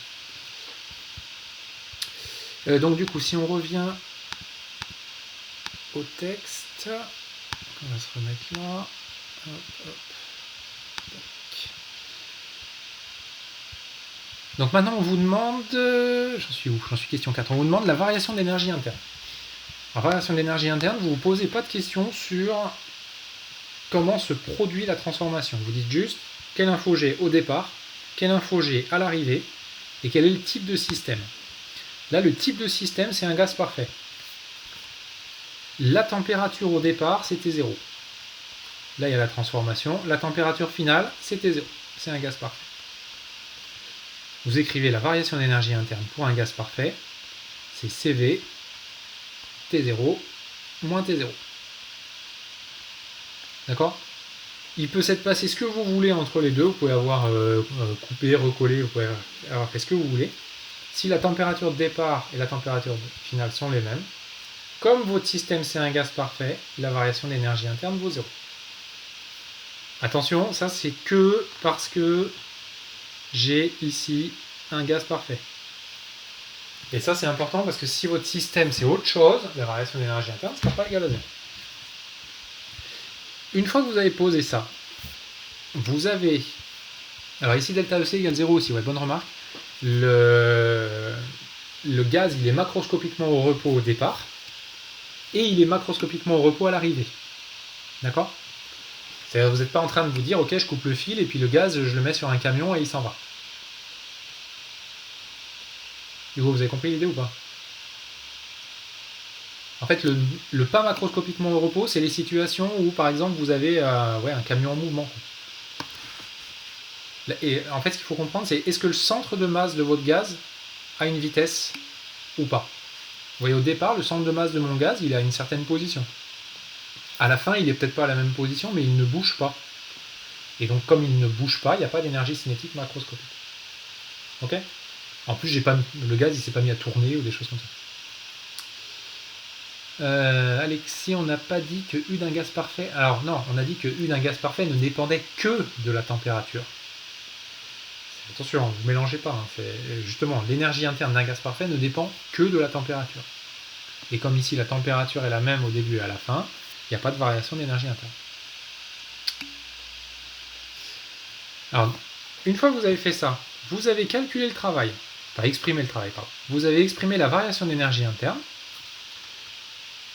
Donc du coup, si on revient au texte, on va se remettre là. Hop, hop. Donc maintenant on vous demande, j'en suis où? J'en suis question 4, on vous demande la variation d'énergie interne. La variation d'énergie interne, vous ne vous posez pas de questions sur comment se produit la transformation. Vous dites juste quelle info j'ai au départ, quelle info j'ai à l'arrivée, et quel est le type de système. Là, le type de système, c'est un gaz parfait. La température au départ, c'était 0. Là, il y a la transformation. La température finale, c'était 0. C'est un gaz parfait. Vous écrivez la variation d'énergie interne pour un gaz parfait. C'est CV T0 moins T0. D'accord? Il peut s'être passé ce que vous voulez entre les deux. Vous pouvez avoir coupé, recollé, vous pouvez avoir fait ce que vous voulez. Si la température de départ et la température finale sont les mêmes, comme votre système c'est un gaz parfait, la variation d'énergie interne vaut 0. Attention, ça c'est que parce que j'ai ici un gaz parfait. Et ça c'est important parce que si votre système c'est autre chose, la variation d'énergie interne ne sera pas égale à 0. Une fois que vous avez posé ça, vous avez... Alors ici delta EC égale 0 aussi, ouais, bonne remarque. Le gaz il est macroscopiquement au repos au départ et il est macroscopiquement au repos à l'arrivée. D'accord? C'est-à-dire vous n'êtes pas en train de vous dire ok je coupe le fil et puis le gaz je le mets sur un camion et il s'en va. Hugo, vous avez compris l'idée ou pas? En fait le pas macroscopiquement au repos c'est les situations où par exemple vous avez un camion en mouvement. Et en fait ce qu'il faut comprendre c'est est-ce que le centre de masse de votre gaz a une vitesse ou pas. Vous voyez, au départ, le centre de masse de mon gaz, il est à une certaine position. À la fin, il n'est peut-être pas à la même position, mais il ne bouge pas. Et donc, comme il ne bouge pas, il n'y a pas d'énergie cinétique macroscopique. Ok ? En plus, le gaz, il ne s'est pas mis à tourner ou des choses comme ça. Alexis, on n'a pas dit que U d'un gaz parfait... Alors non, on a dit que U d'un gaz parfait ne dépendait que de la température. Attention, vous ne mélangez pas. Justement, l'énergie interne d'un gaz parfait ne dépend que de la température. Et comme ici, la température est la même au début et à la fin, il n'y a pas de variation d'énergie interne. Alors, une fois que vous avez fait ça, vous avez calculé le travail, enfin exprimé le travail, pardon. Vous avez exprimé la variation d'énergie interne.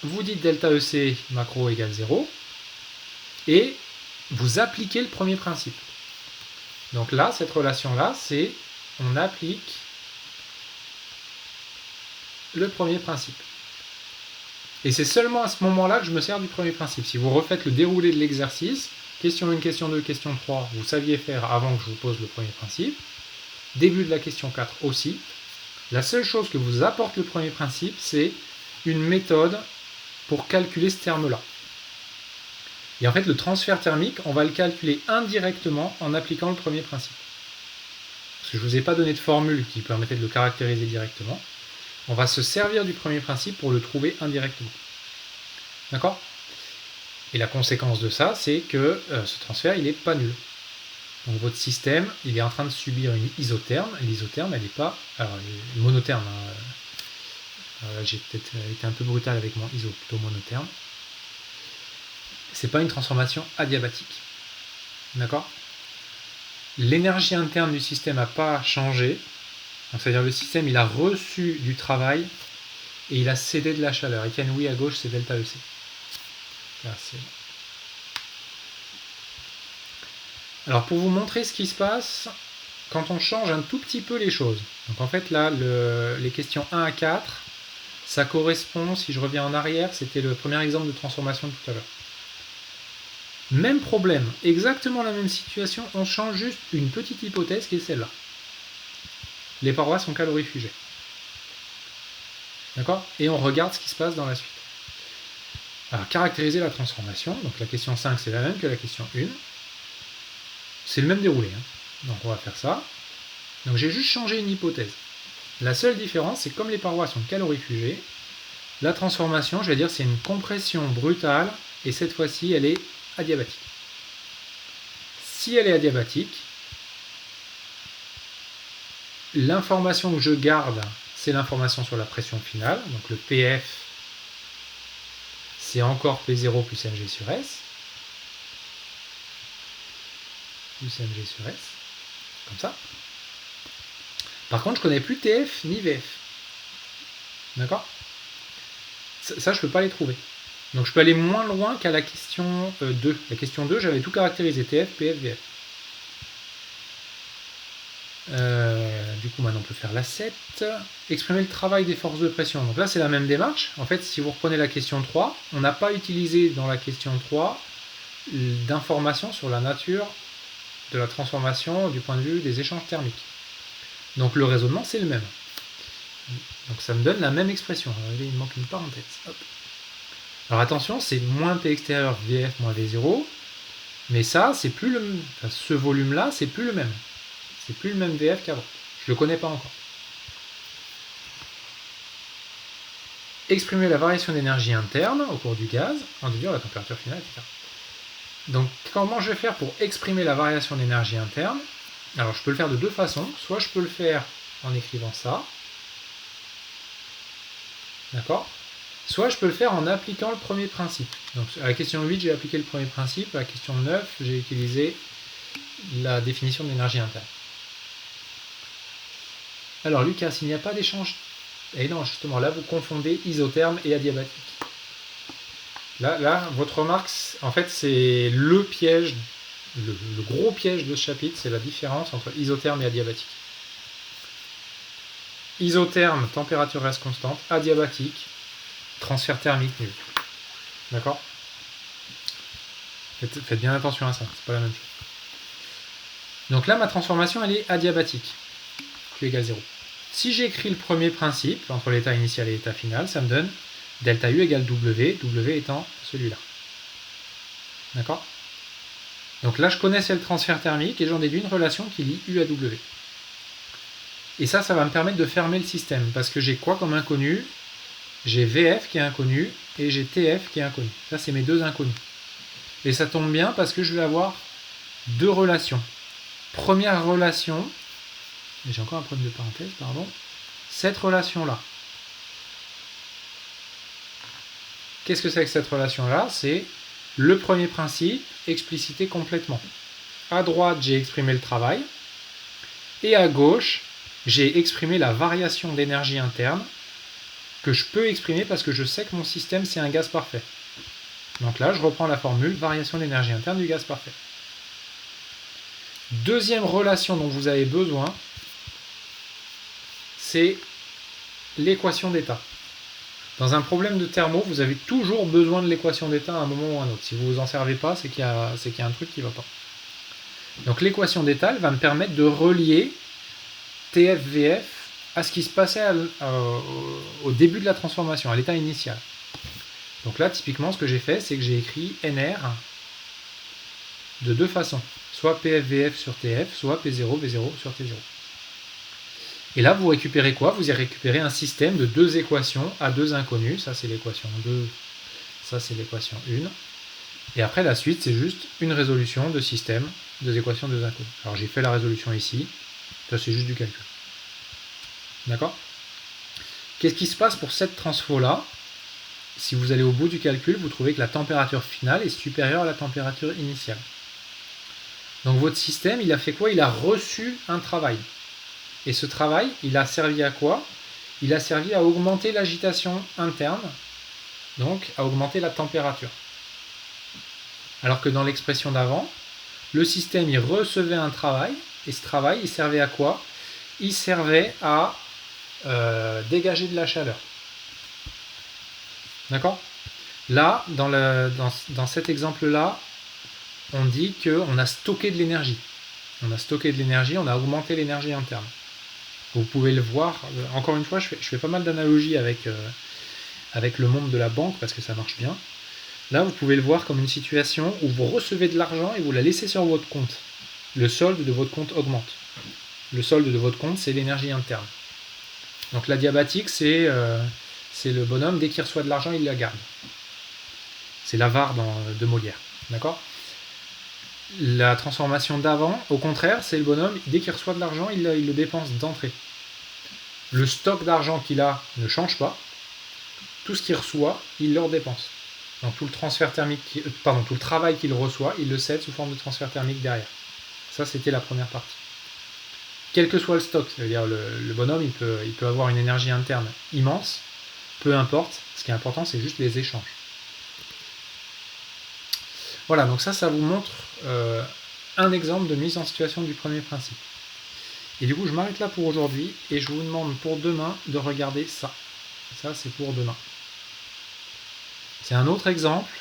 Vous dites delta EC macro égale 0, et vous appliquez le premier principe. Donc là, cette relation-là, c'est on applique le premier principe. Et c'est seulement à ce moment-là que je me sers du premier principe. Si vous refaites le déroulé de l'exercice, question 1, question 2, question 3, vous saviez faire avant que je vous pose le premier principe. Début de la question 4 aussi. La seule chose que vous apporte le premier principe, c'est une méthode pour calculer ce terme-là. Et en fait, le transfert thermique, on va le calculer indirectement en appliquant le premier principe. Parce que je ne vous ai pas donné de formule qui permettait de le caractériser directement. On va se servir du premier principe pour le trouver indirectement. D'accord ? Et la conséquence de ça, c'est que ce transfert, il n'est pas nul. Donc votre système, il est en train de subir une isotherme, et l'isotherme, elle n'est pas... Alors, une monotherme, j'ai peut-être été un peu brutal avec mon iso, plutôt monotherme. C'est pas une transformation adiabatique. D'accord ? L'énergie interne du système n'a pas changé. C'est-à-dire le système, il a reçu du travail et il a cédé de la chaleur. Etienne, oui, à gauche, c'est delta EC. Là, alors, pour vous montrer ce qui se passe quand on change un tout petit peu les choses. Donc, en fait, là, les questions 1 à 4, ça correspond, si je reviens en arrière, c'était le premier exemple de transformation de tout à l'heure. Même problème, exactement la même situation, on change juste une petite hypothèse qui est celle-là. Les parois sont calorifugées. D'accord ? Et on regarde ce qui se passe dans la suite. Alors, caractériser la transformation. Donc, la question 5, c'est la même que la question 1. C'est le même déroulé. Donc, on va faire ça. Donc, j'ai juste changé une hypothèse. La seule différence, c'est que comme les parois sont calorifugées, la transformation, je vais dire, c'est une compression brutale, et cette fois-ci, elle est adiabatique. Si elle est adiabatique, l'information que je garde, c'est l'information sur la pression finale. Donc le PF, c'est encore P0 plus Mg sur S. Plus Mg sur S. Comme ça. Par contre, je ne connais plus TF ni VF. D'accord ? Ça, je ne peux pas les trouver. Donc je peux aller moins loin qu'à la question 2. La question 2, j'avais tout caractérisé. TF, PF, VF. Du coup, maintenant on peut faire la 7. Exprimer le travail des forces de pression. Donc là, c'est la même démarche. En fait, si vous reprenez la question 3, on n'a pas utilisé dans la question 3 d'informations sur la nature de la transformation du point de vue des échanges thermiques. Donc le raisonnement, c'est le même. Donc ça me donne la même expression. Alors, il me manque une parenthèse. Hop. Alors attention, c'est moins P extérieur VF moins V0. Mais ça, c'est plus le... Enfin, ce volume-là, c'est plus le même. C'est plus le même VF qu'avant. Je ne le connais pas encore. Exprimer la variation d'énergie interne au cours du gaz, en déduire la température finale, etc. Donc, comment je vais faire pour exprimer la variation d'énergie interne ? Alors, je peux le faire de deux façons. Soit je peux le faire en écrivant ça. D'accord ? Soit je peux le faire en appliquant le premier principe. Donc, à la question 8, j'ai appliqué le premier principe. À la question 9, j'ai utilisé la définition de l'énergie interne. Alors Lucas, s'il n'y a pas d'échange... Et non, justement, là vous confondez isotherme et adiabatique. Là, votre remarque, en fait, c'est le piège, le gros piège de ce chapitre, c'est la différence entre isotherme et adiabatique. Isotherme, température reste constante. Adiabatique, transfert thermique nul. D'accord ? Faites bien attention à ça, c'est pas la même chose. Donc là, ma transformation, elle est adiabatique. Q égale 0. Si j'écris le premier principe entre l'état initial et l'état final, ça me donne delta U égale W, W étant celui-là. D'accord? Donc là, je connaissais le transfert thermique et j'en déduis une relation qui lie U à W. Et ça va me permettre de fermer le système, parce que j'ai quoi comme inconnu? J'ai VF qui est inconnu et j'ai TF qui est inconnu. Ça, c'est mes deux inconnus. Et ça tombe bien parce que je vais avoir deux relations. Première relation, j'ai encore un problème de parenthèse, pardon. Cette relation-là. Qu'est-ce que c'est que cette relation-là? C'est le premier principe explicité complètement. À droite, j'ai exprimé le travail. Et à gauche, j'ai exprimé la variation d'énergie interne que je peux exprimer parce que je sais que mon système, c'est un gaz parfait. Donc là, je reprends la formule variation d'énergie interne du gaz parfait. Deuxième relation dont vous avez besoin, c'est l'équation d'état. Dans un problème de thermo, vous avez toujours besoin de l'équation d'état à un moment ou à un autre. Si vous ne vous en servez pas, c'est qu'il y a un truc qui ne va pas. Donc l'équation d'état, elle va me permettre de relier TF-VF à ce qui se passait au début de la transformation, à l'état initial. Donc là, typiquement, ce que j'ai fait, c'est que j'ai écrit NR de deux façons. Soit PF-VF sur TF, soit P0-V0 sur T0. Et là, vous récupérez quoi? Vous y récupérez un système de deux équations à deux inconnues. Ça, c'est l'équation 2. Ça, c'est l'équation 1. Et après, la suite, c'est juste une résolution de système, deux équations, deux inconnues. Alors, j'ai fait la résolution ici. Ça, c'est juste du calcul. D'accord? Qu'est-ce qui se passe pour cette transfo-là? Si vous allez au bout du calcul, vous trouvez que la température finale est supérieure à la température initiale. Donc, votre système, il a fait quoi? Il a reçu un travail. Et ce travail, il a servi à quoi? Il a servi à augmenter l'agitation interne, donc à augmenter la température. Alors que dans l'expression d'avant, le système, il recevait un travail, et ce travail, il servait à quoi? Il servait à dégager de la chaleur. D'accord? Là, dans cet exemple-là, on dit qu'on a stocké de l'énergie. On a stocké de l'énergie, on a augmenté l'énergie interne. Vous pouvez le voir, encore une fois, je fais pas mal d'analogies avec le monde de la banque parce que ça marche bien. Là, vous pouvez le voir comme une situation où vous recevez de l'argent et vous la laissez sur votre compte. Le solde de votre compte augmente. Le solde de votre compte, c'est l'énergie interne. Donc l'adiabatique, c'est le bonhomme, dès qu'il reçoit de l'argent, il la garde. C'est l'avare de Molière. D'accord? La transformation d'avant, au contraire, c'est le bonhomme, dès qu'il reçoit de l'argent, il le dépense d'entrée. Le stock d'argent qu'il a ne change pas. Tout ce qu'il reçoit, il le redépense. Donc tout le transfert thermique, tout le travail qu'il reçoit, il le cède sous forme de transfert thermique derrière. Ça, c'était la première partie. Quel que soit le stock, c'est-à-dire le bonhomme, il peut avoir une énergie interne immense, peu importe. Ce qui est important, c'est juste les échanges. Voilà, donc ça vous montre un exemple de mise en situation du premier principe. Et du coup, je m'arrête là pour aujourd'hui et je vous demande pour demain de regarder ça. Ça, c'est pour demain. C'est un autre exemple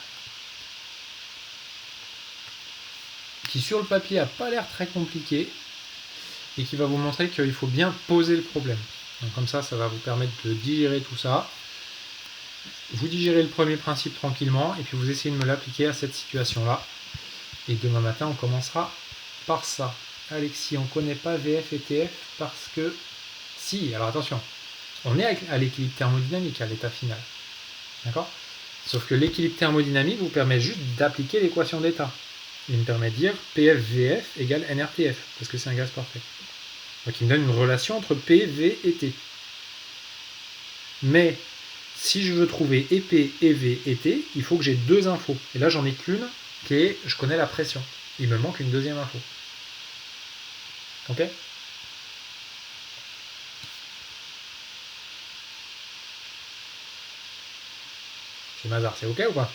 qui, sur le papier, n'a pas l'air très compliqué et qui va vous montrer qu'il faut bien poser le problème. Donc comme ça va vous permettre de digérer tout ça. Vous digérez le premier principe tranquillement et puis vous essayez de me l'appliquer à cette situation-là. Et demain matin, on commencera par ça. Alexis, on ne connaît pas VF et TF parce que... Si, alors attention, on est à l'équilibre thermodynamique à l'état final. D'accord? Sauf que l'équilibre thermodynamique vous permet juste d'appliquer l'équation d'état. Il me permet de dire PFVF égale NRTF, parce que c'est un gaz parfait. Donc il me donne une relation entre P, V et T. Mais si je veux trouver et P, et V et T, il faut que j'ai deux infos. Et là j'en ai qu'une, qui est je connais la pression. Il me manque une deuxième info. Ok? C'est Mazar, c'est ok ou pas?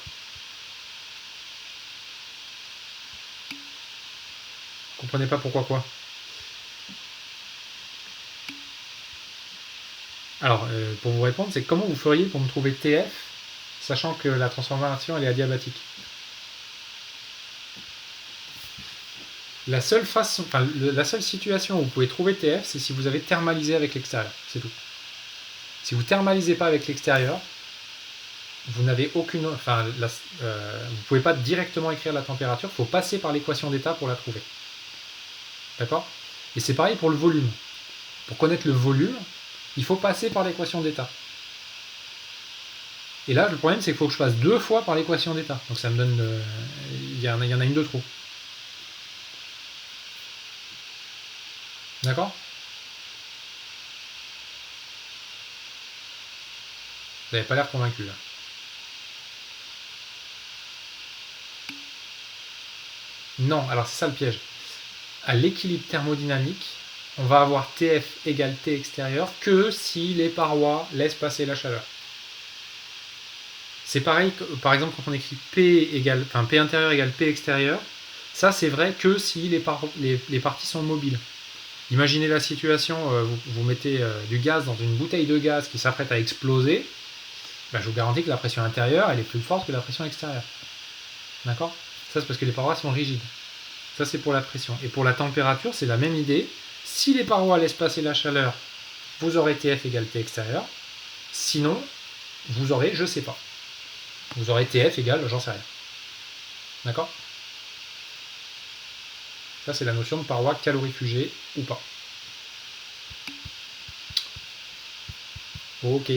Vous comprenez pas pourquoi quoi? Alors, pour vous répondre, c'est comment vous feriez pour me trouver TF, sachant que la transformation elle est adiabatique? La seule façon, enfin, la seule situation où vous pouvez trouver TF, c'est si vous avez thermalisé avec l'extérieur. C'est tout. Si vous thermalisez pas avec l'extérieur, vous n'avez aucune, enfin, vous pouvez pas directement écrire la température. Il faut passer par l'équation d'état pour la trouver. D'accord? Et c'est pareil pour le volume. Pour connaître le volume, il faut passer par l'équation d'état. Et là, le problème, c'est qu'il faut que je passe 2 fois par l'équation d'état. Donc ça me donne... il y en a une de trop. D'accord? Vous n'avez pas l'air convaincu, là. Non, alors c'est ça le piège. À l'équilibre thermodynamique, on va avoir TF égale T extérieur que si les parois laissent passer la chaleur. C'est pareil, par exemple, quand on écrit P intérieur égale P extérieur, ça c'est vrai que si les parties sont mobiles. Imaginez la situation, vous mettez du gaz dans une bouteille de gaz qui s'apprête à exploser, ben, je vous garantis que la pression intérieure elle est plus forte que la pression extérieure. D'accord? Ça c'est parce que les parois sont rigides. Ça c'est pour la pression. Et pour la température, c'est la même idée. Si les parois laissent passer la chaleur, vous aurez TF égale T extérieur. Sinon, vous aurez, je sais pas. Vous aurez TF égale, j'en sais rien. D'accord? Ça, c'est la notion de paroi calorifugée ou pas. Ok.